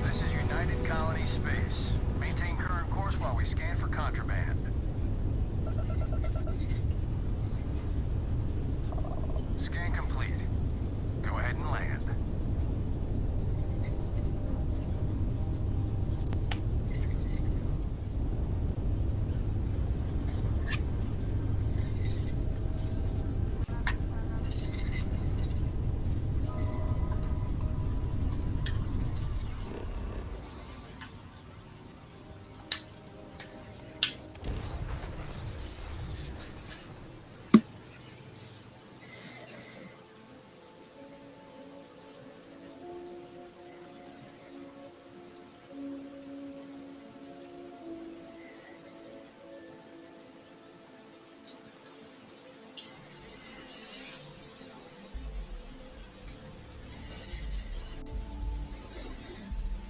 Speaker 5: This is United Colony Space. Maintain current course while we scan for contraband. Scan complete. Go ahead and land.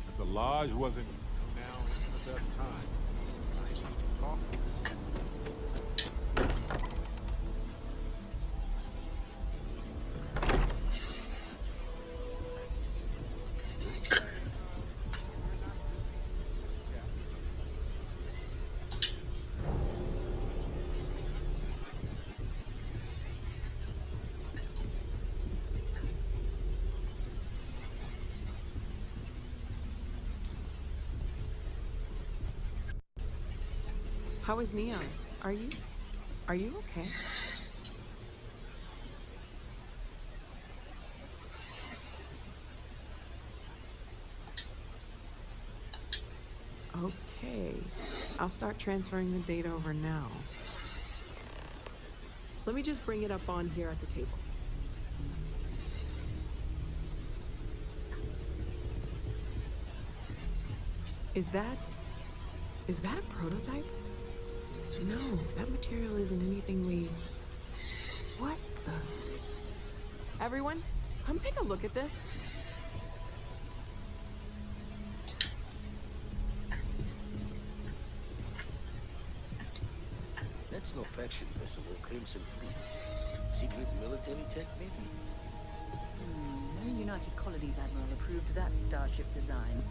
Speaker 2: If the lodge wasn't now isn't the best time. I need to talk.
Speaker 18: How is Neon? Are you okay? Okay. I'll start transferring the data over now. Let me just bring it up on here at the table. Is that a prototype? No, that material isn't anything we... What the... Everyone, come take a look at this.
Speaker 19: That's no faction vessel or Crimson Fleet. Secret military tech, maybe?
Speaker 12: No United Colonies Admiral approved that starship design.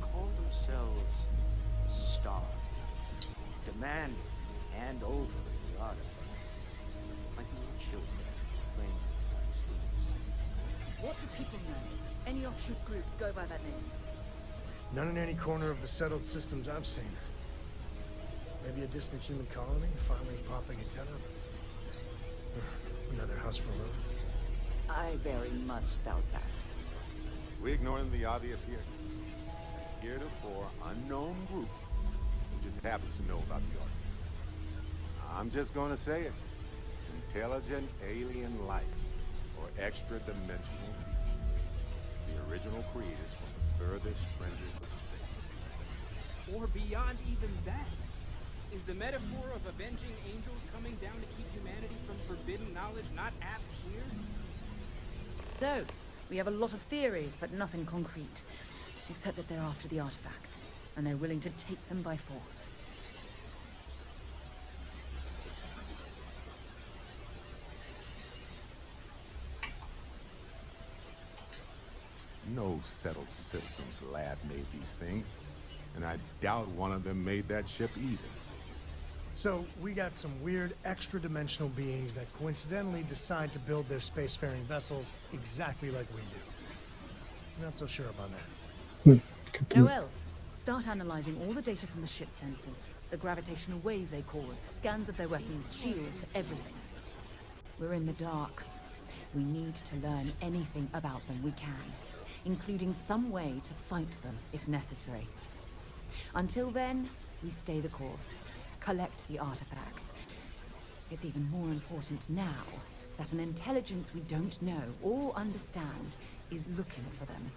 Speaker 3: Call themselves a star. Demand hand over the artifact. Like little children playing with
Speaker 15: What do people know? Any offshoot groups go by that name?
Speaker 14: None in any corner of the settled systems I've seen. Maybe a distant human colony finally popping its head up. Another house for love.
Speaker 12: I very much doubt that.
Speaker 17: We ignoring the obvious here. Heretofore unknown group who just happens to know about the art. I'm just gonna say it. Intelligent alien life, or extra-dimensional beings. The original creators from the furthest fringes of space.
Speaker 20: Or beyond even that. Is the metaphor of avenging angels coming down to keep humanity from forbidden knowledge not apt here?
Speaker 15: So, we have a lot of theories, but nothing concrete. Except that they're after the artifacts, and they're willing to take them by force.
Speaker 17: No settled systems lab made these things, and I doubt one of them made that ship either.
Speaker 14: So, we got some weird extra-dimensional beings that coincidentally decide to build their spacefaring vessels exactly like we do. Not so sure about that.
Speaker 15: Noel, start analyzing all the data from the ship sensors. The gravitational wave they caused, scans of their weapons, shields, everything. We're in the dark. We need to learn anything about them we can, including some way to fight them if necessary. Until then, we stay the course. Collect the artifacts. It's even more important now that an intelligence we don't know or understand is looking for them.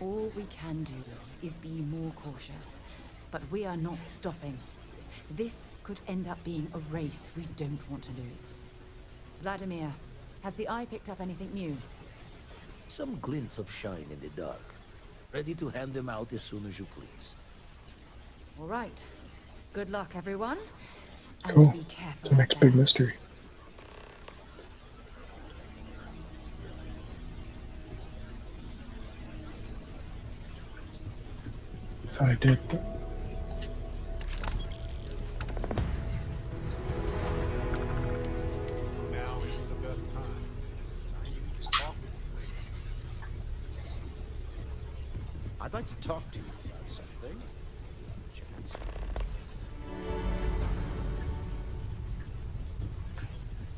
Speaker 15: All we can do is be more cautious, but we are not stopping. This could end up being a race we don't want to lose. Vladimir, has the Eye picked up anything new?
Speaker 19: Some glints of shine in the dark. Ready to hand them out as soon as you please.
Speaker 15: All right. Good luck, everyone. And
Speaker 1: Cool.
Speaker 15: be careful.
Speaker 1: It's the next big mystery. I thought I did, but...
Speaker 17: Now isn't the best time. I need to talk with you.
Speaker 3: I'd like to talk to you about something. Chance.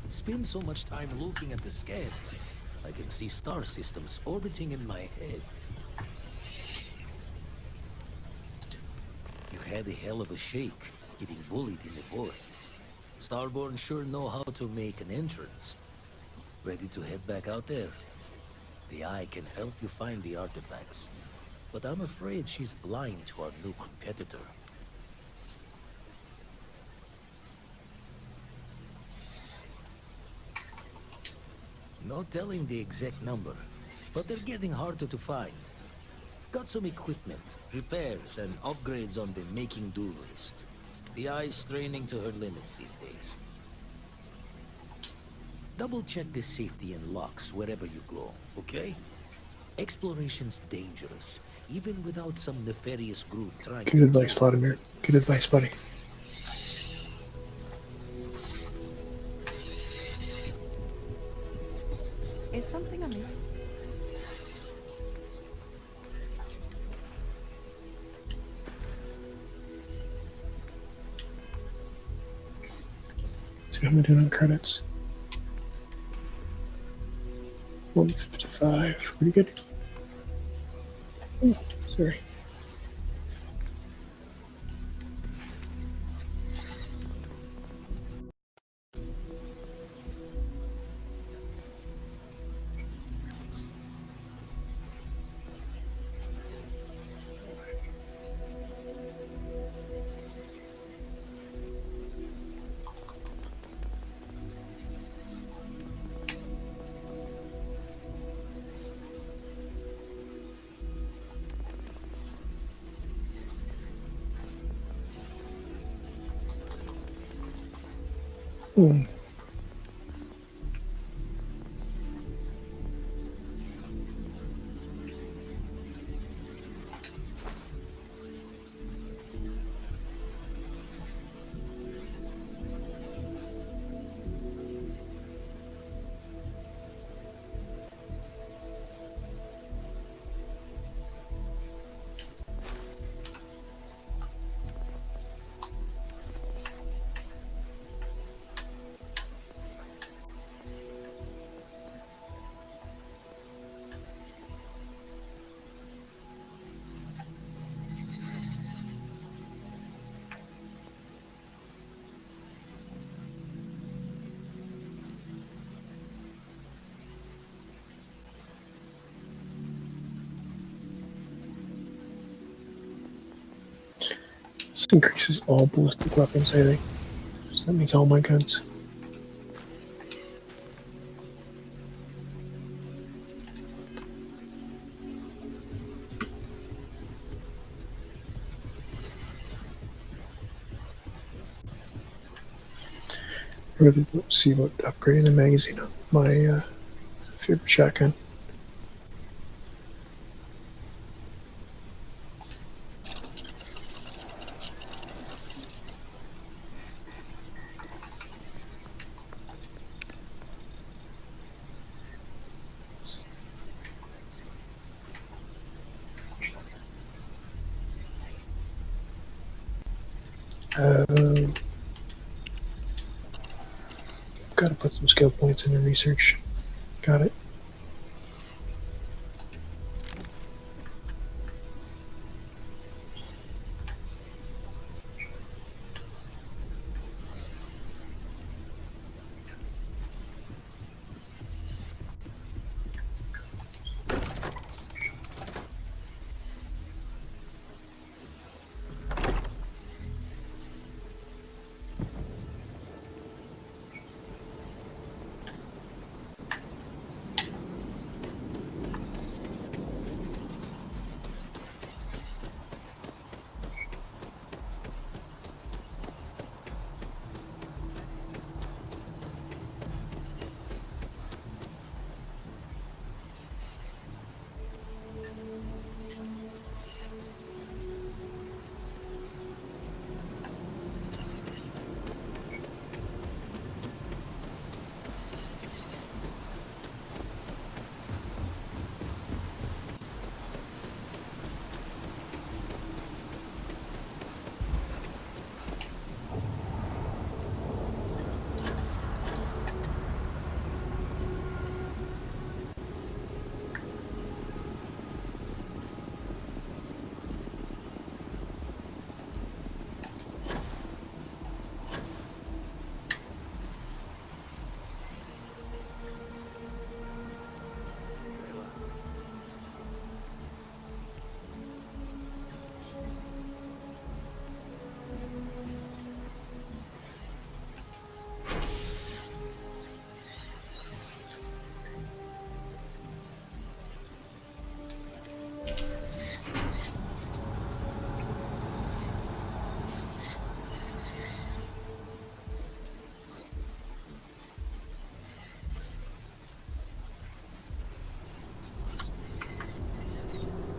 Speaker 19: Spend so much time looking at the scans. I can see star systems orbiting in my head. You had a hell of a shake, getting bullied in the void. Starborn sure know how to make an entrance. Ready to head back out there? The Eye can help you find the artifacts, but I'm afraid she's blind to our new competitor. No telling the exact number, but they're getting harder to find. Got some equipment, repairs, and upgrades on the making do list. The Eye's straining to her limits these days. Double check the safety and locks wherever you go, okay? Exploration's dangerous, even without some nefarious group trying
Speaker 1: Good
Speaker 19: to...
Speaker 1: advice, Vladimir. Good advice, buddy.
Speaker 15: Is something amiss?
Speaker 1: See how am I doing on credits? 155. Pretty good. Oh, sorry. Hmm. This increases all ballistic weapons, I think. So that means all my guns. I'm going to see about upgrading the magazine on my favorite shotgun. Got to put some skill points into research. Got it.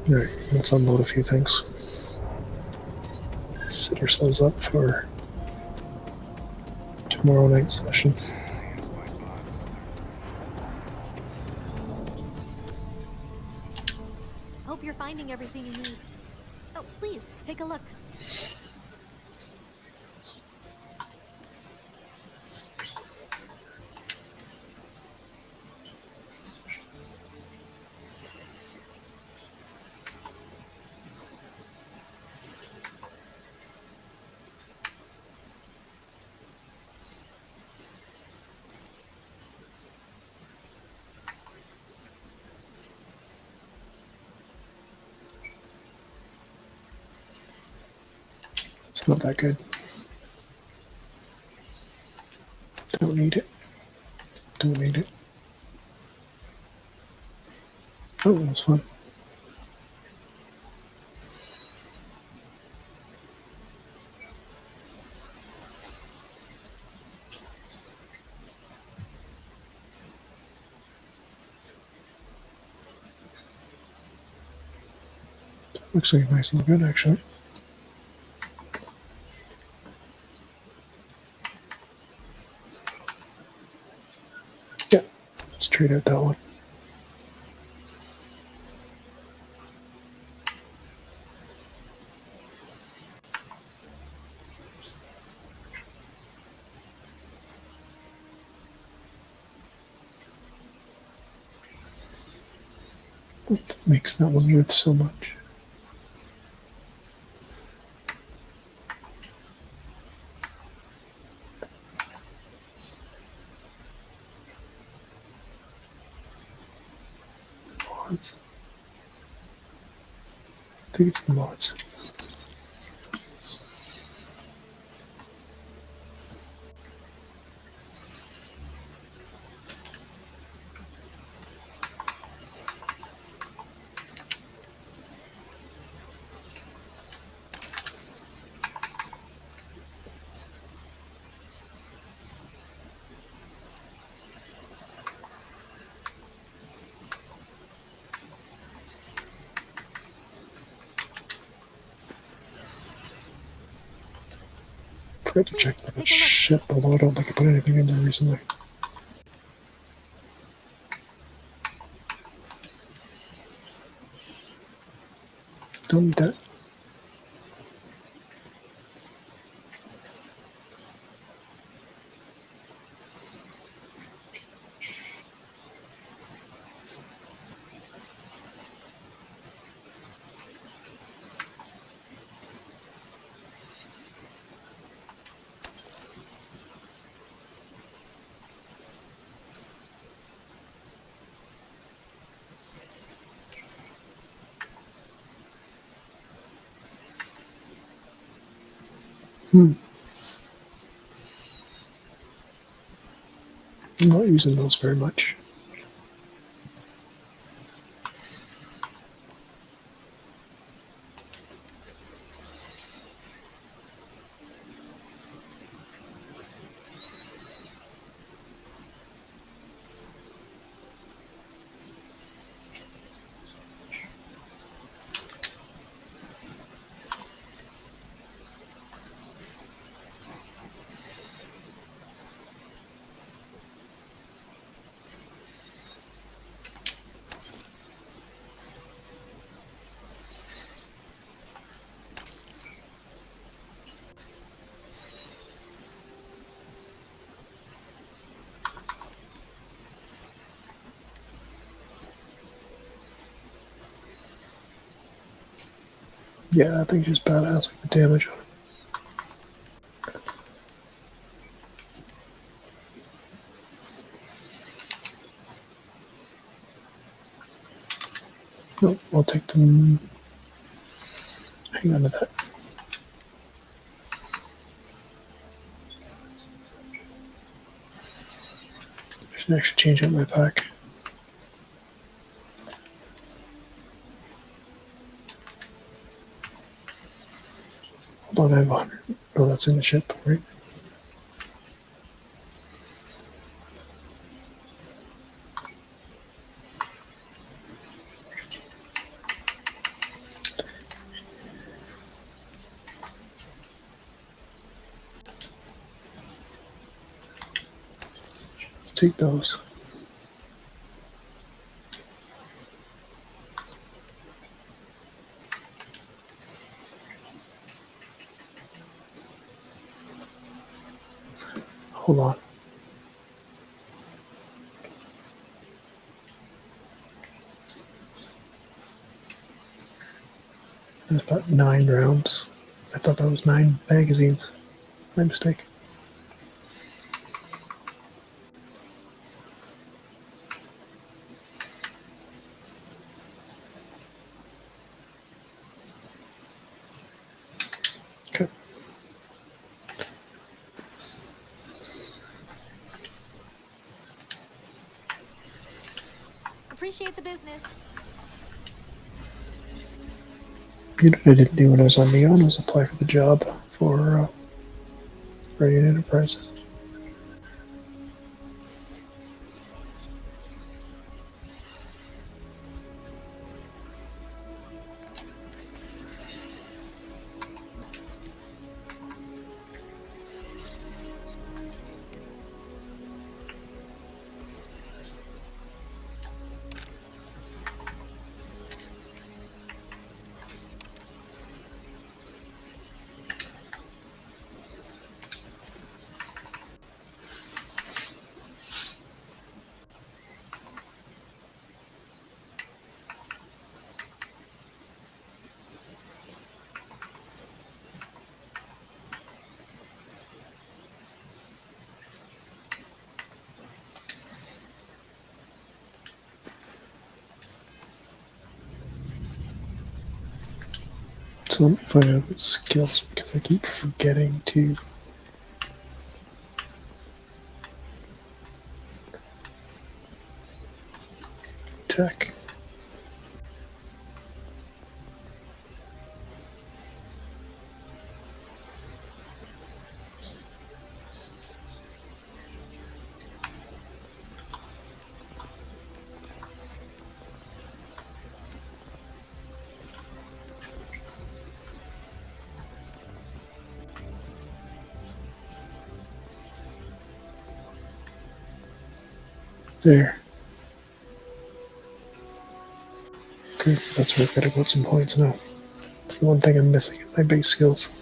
Speaker 1: Alright, let's unload a few things. Set ourselves up for tomorrow night's session.
Speaker 9: everything you need. Oh, please, take a look.
Speaker 1: It's not that good. Don't need it. Don't need it. Oh, that was fun. Looks like a nice little gun, actually. Yeah, let's trade out that one. What makes that one worth so much? Mods. I think it's the mods. I forgot to check the ship, although I don't think I put anything in there recently. Don't need that. I'm not using those very much. Yeah, that thing's just badass with the damage on it. Nope, I'll take them. Hang on to that. I should actually change out my pack. Hold on, I have 100. Oh, that's in the ship, right? Let's take those. Hold on. There's about 9 rounds. I thought that was 9 magazines. My mistake. Okay.
Speaker 9: Appreciate the business.
Speaker 1: You know what I didn't do when I was on Neon was apply for the job for Radiant Enterprises. So let me find out what skills because I keep forgetting to tech. There. Good. That's where I've got to put some points now. It's the one thing I'm missing in my base skills.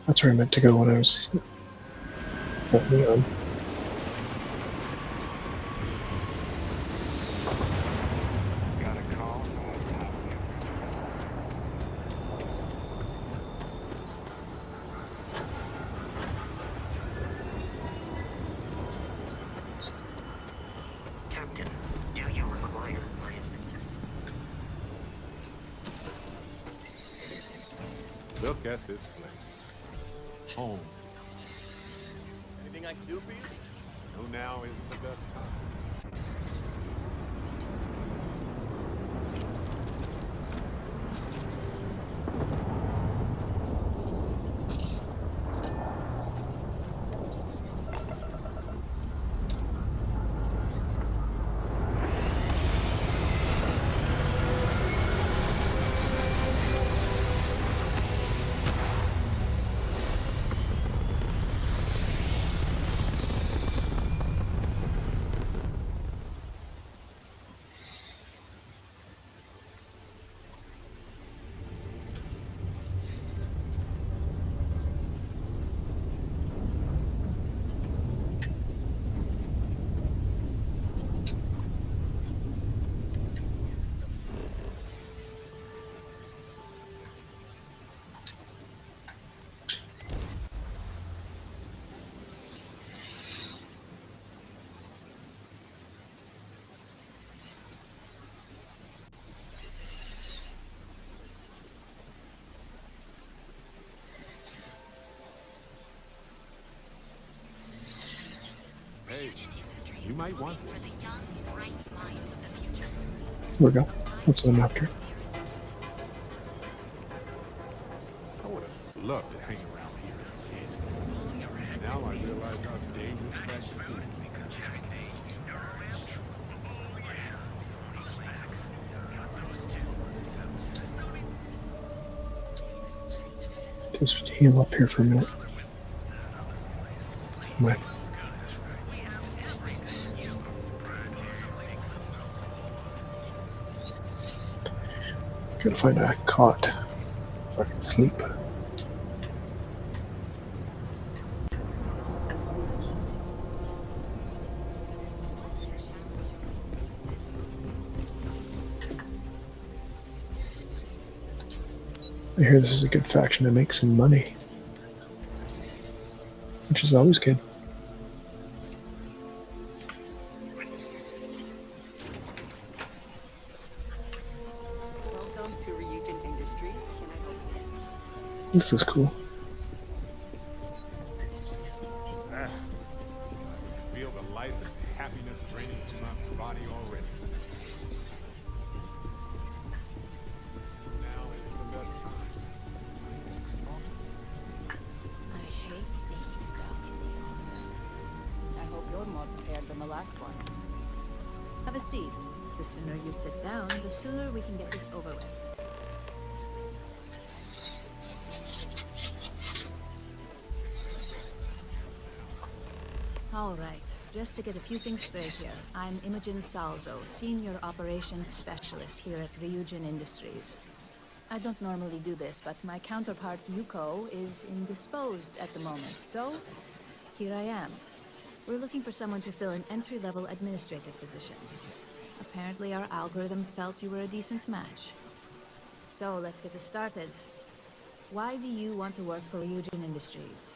Speaker 1: That's where I meant to go when I was at Neon.
Speaker 16: Captain, do you require my assistance?
Speaker 2: Look at this place. Home.
Speaker 8: Anything I can do for you?
Speaker 2: I know now isn't the best time. Hey, you might want this.
Speaker 1: Here we go. That's what I'm after.
Speaker 2: I would have loved to hang around here as a kid. Now I realize how dangerous that could be.
Speaker 1: Just heal up here for a minute. Might. Gotta find a cot so I can sleep. I hear this is a good faction to make some money, which is always good.
Speaker 12: Welcome to Ryujin Industries. Can I help you?
Speaker 1: This is cool.
Speaker 2: I can feel the life and happiness draining through my body already. Now is the best time.
Speaker 15: I hate being stuck in the office. I hope you're more prepared than the last one. Have a seat. The sooner you sit down, the sooner we can get this over with. All right, just to get a few things straight here. I'm Imogen Salzo, Senior Operations Specialist here at Ryujin Industries. I don't normally do this, but my counterpart Yuko is indisposed at the moment, so here I am. We're looking for someone to fill an entry-level administrative position. Apparently our algorithm felt you were a decent match. So let's get this started. Why do you want to work for Ryujin Industries?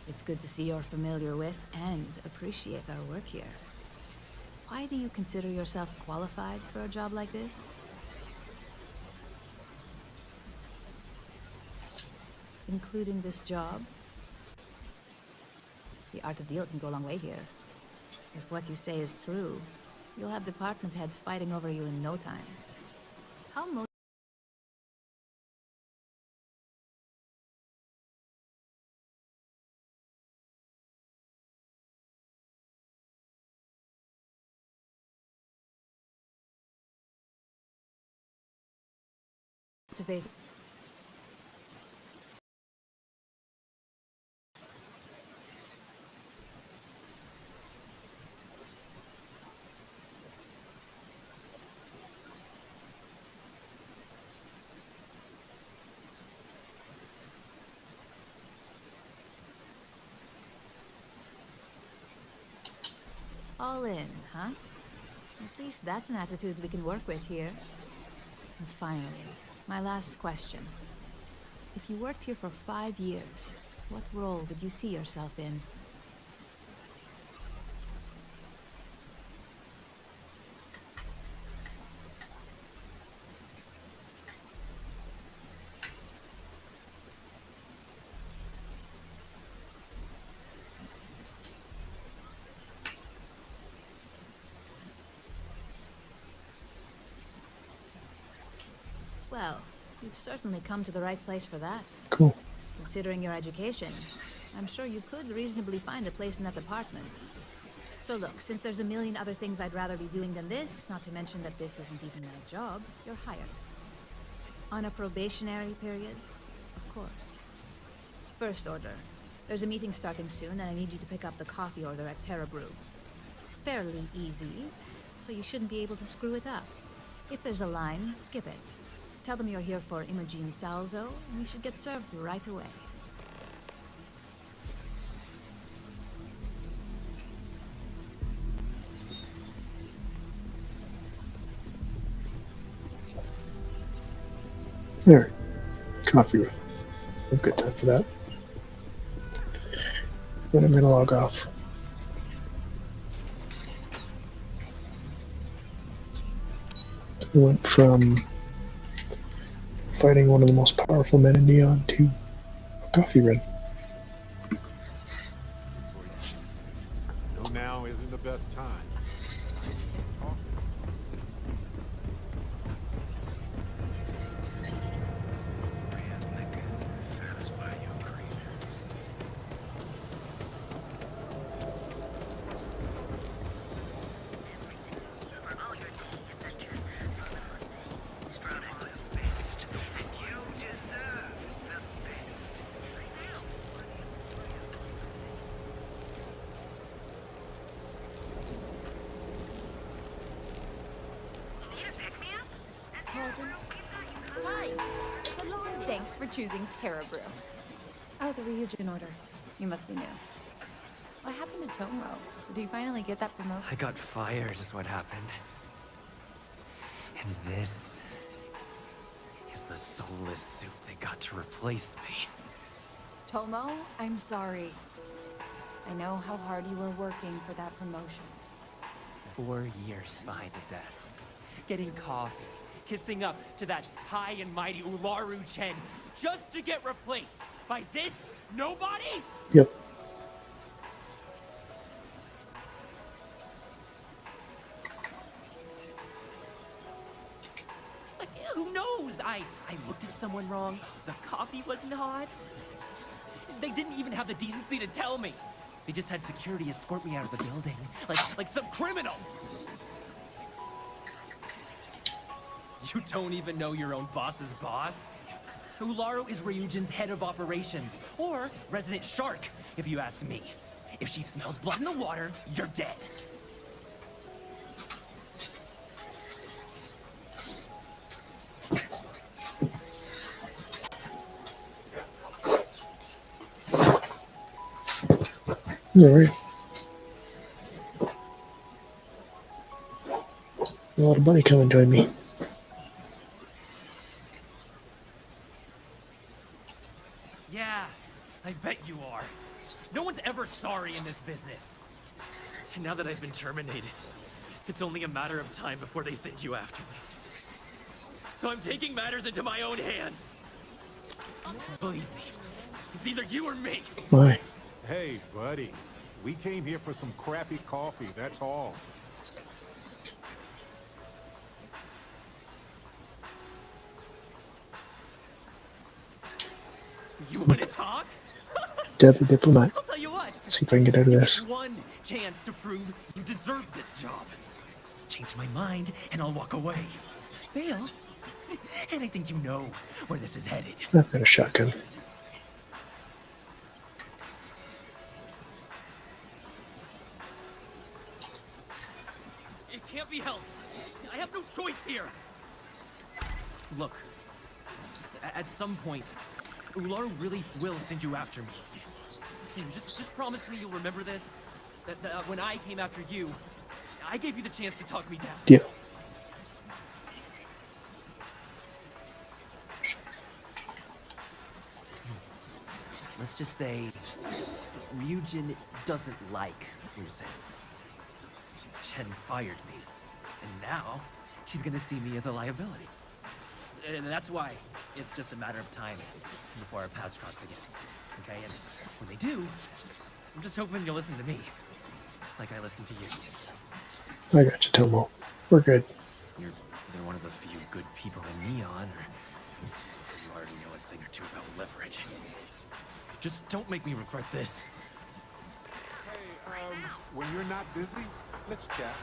Speaker 15: It's good to see you're familiar with and appreciate our work here. Why do you consider yourself qualified for a job like this? Including this job? The art of deal can go a long way here. If what you say is true, you'll have department heads fighting over you in no time. How motivated? All in, huh? At least that's an attitude we can work with here. And finally, my last question. If you worked here for 5 years, what role would you see yourself in? Well, you've certainly come to the right place for that.
Speaker 1: Cool.
Speaker 15: Considering your education, I'm sure you could reasonably find a place in that department. So look, since there's a million other things I'd rather be doing than this, not to mention that this isn't even my job, you're hired. On a probationary period, of course. First order. There's a meeting starting soon, and I need you to pick up the coffee order at Terra Brew. Fairly easy, so you shouldn't be able to screw it up. If there's a line, skip it. Tell them you're here for Imogen Salzo, and you should get served right away.
Speaker 1: There. Coffee room. I've got time for that. Then I'm gonna log off. We went from fighting one of the most powerful men in Neon to a coffee run.
Speaker 2: Know now
Speaker 20: us time. But I need coffee.
Speaker 9: Pardon? Hi, it's Alani. Thanks for choosing Terra Brew. Oh, the Ryujin order. You must be new. What happened to Tomo? Did you finally get that promotion?
Speaker 7: I got fired is what happened. And this is the soulless suit they got to replace me.
Speaker 9: Tomo, I'm sorry. I know how hard you were working for that promotion.
Speaker 7: 4 years behind a desk, getting coffee, kissing up to that high and mighty Ularu Chen, just to get replaced by this nobody?
Speaker 1: Yep.
Speaker 7: Like, who knows? I looked at someone wrong, the coffee wasn't hot. They didn't even have the decency to tell me. They just had security escort me out of the building, like some criminal. You don't even know your own boss's boss? Ularu is Ryujin's head of operations, or resident shark, if you ask me. If she smells blood in the water, you're dead.
Speaker 1: Alright. A lot of buddy come and join me.
Speaker 7: Yeah, I bet you are. No one's ever sorry in this business. And now that I've been terminated, it's only a matter of time before they send you after me. So I'm taking matters into my own hands. Believe me, it's either you or me.
Speaker 1: Why?
Speaker 20: Hey, buddy. We came here for some crappy coffee, that's all.
Speaker 7: You want to talk?
Speaker 1: Deadly diplomat.
Speaker 7: I'll tell you what.
Speaker 1: See if I can get out of this.
Speaker 7: One chance to prove you deserve this job. Change my mind, and I'll walk away. Fail, and I think you know where this is headed.
Speaker 1: I've got a shotgun.
Speaker 7: It can't be helped. I have no choice here. Look, at some point, Ularu really will send you after me. Just promise me you'll remember this. That when I came after you, I gave you the chance to talk me down.
Speaker 1: Yeah.
Speaker 7: Let's just say Ryujin doesn't like loose ends. Chen fired me, and now she's gonna see me as a liability. And that's why it's just a matter of time before our paths cross again. Okay, and when they do, I'm just hoping you'll listen to me, like I listened to you.
Speaker 1: I got you, Tomo. We're good.
Speaker 7: You're one of the few good people in Neon, or you already know a thing or two about leverage. Just don't make me regret this.
Speaker 20: Hey, when you're not busy, let's chat.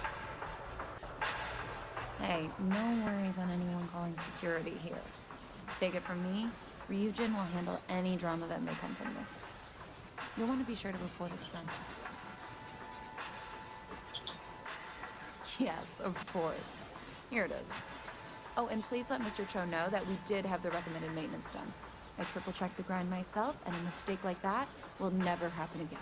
Speaker 9: Hey, no worries on anyone calling security here. Take it from me, Ryujin will handle any drama that may come from this. You'll want to be sure to report it to them. Yes, of course. Here it is. Oh, and please let Mr. Cho know that we did have the recommended maintenance done. I triple-checked the grind myself, and a mistake like that will never happen again.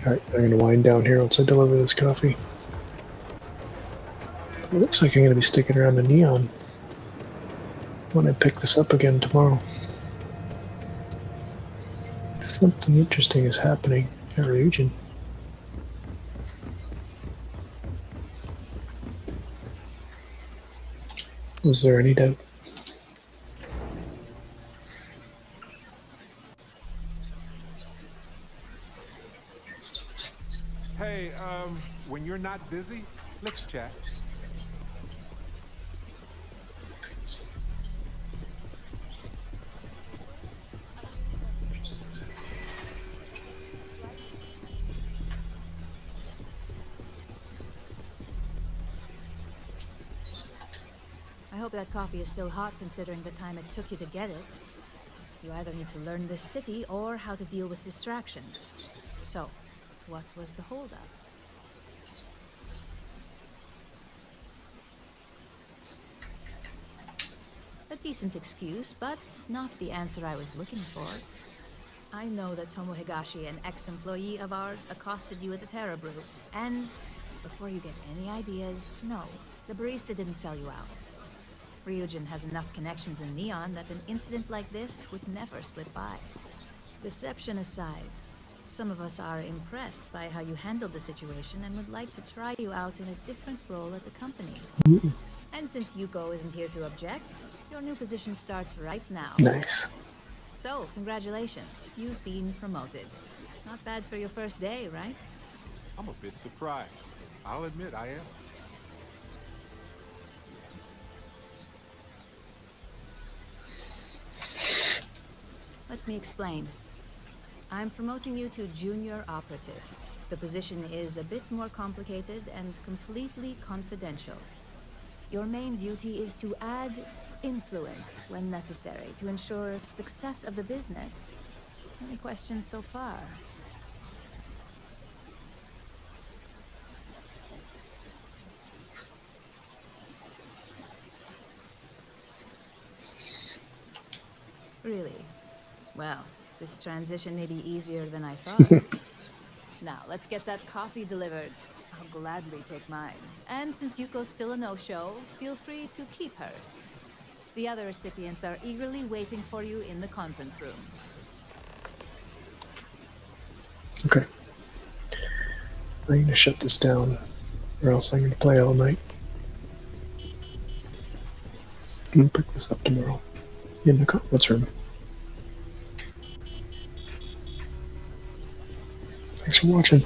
Speaker 1: Alright, I'm going to wind down here once I deliver this coffee. It looks like I'm going to be sticking around to Neon when I pick this up again tomorrow. Something interesting is happening at Ryujin. Was there any doubt?
Speaker 2: Hey, when you're not busy, let's chat.
Speaker 15: I hope that coffee is still hot considering the time it took you to get it. You either need to learn this city or how to deal with distractions. So, what was the holdup? A decent excuse, but not the answer I was looking for. I know that Tomo Higashi, an ex-employee of ours, accosted you at the Terra Brew. And, before you get any ideas, no, the barista didn't sell you out. Ryujin has enough connections in Neon that an incident like this would never slip by. Deception aside, some of us are impressed by how you handled the situation and would like to try you out in a different role at the company. And since Yuko isn't here to object, your new position starts right now.
Speaker 1: Nice.
Speaker 15: So, congratulations. You've been promoted. Not bad for your first day, right?
Speaker 2: I'm a bit surprised. I'll admit I am.
Speaker 15: Let me explain. I'm promoting you to junior operative. The position is a bit more complicated and completely confidential. Your main duty is to add influence when necessary to ensure success of the business. Any questions so far? Really? Well, this transition may be easier than I thought. Now, let's get that coffee delivered. I'll gladly take mine. And since Yuko's still a no-show, feel free to keep hers. The other recipients are eagerly waiting for you in the conference room.
Speaker 1: Okay. I'm going to shut this down, or else I'm going to play all night. We'll pick this up tomorrow in the conference room. Thanks for watching.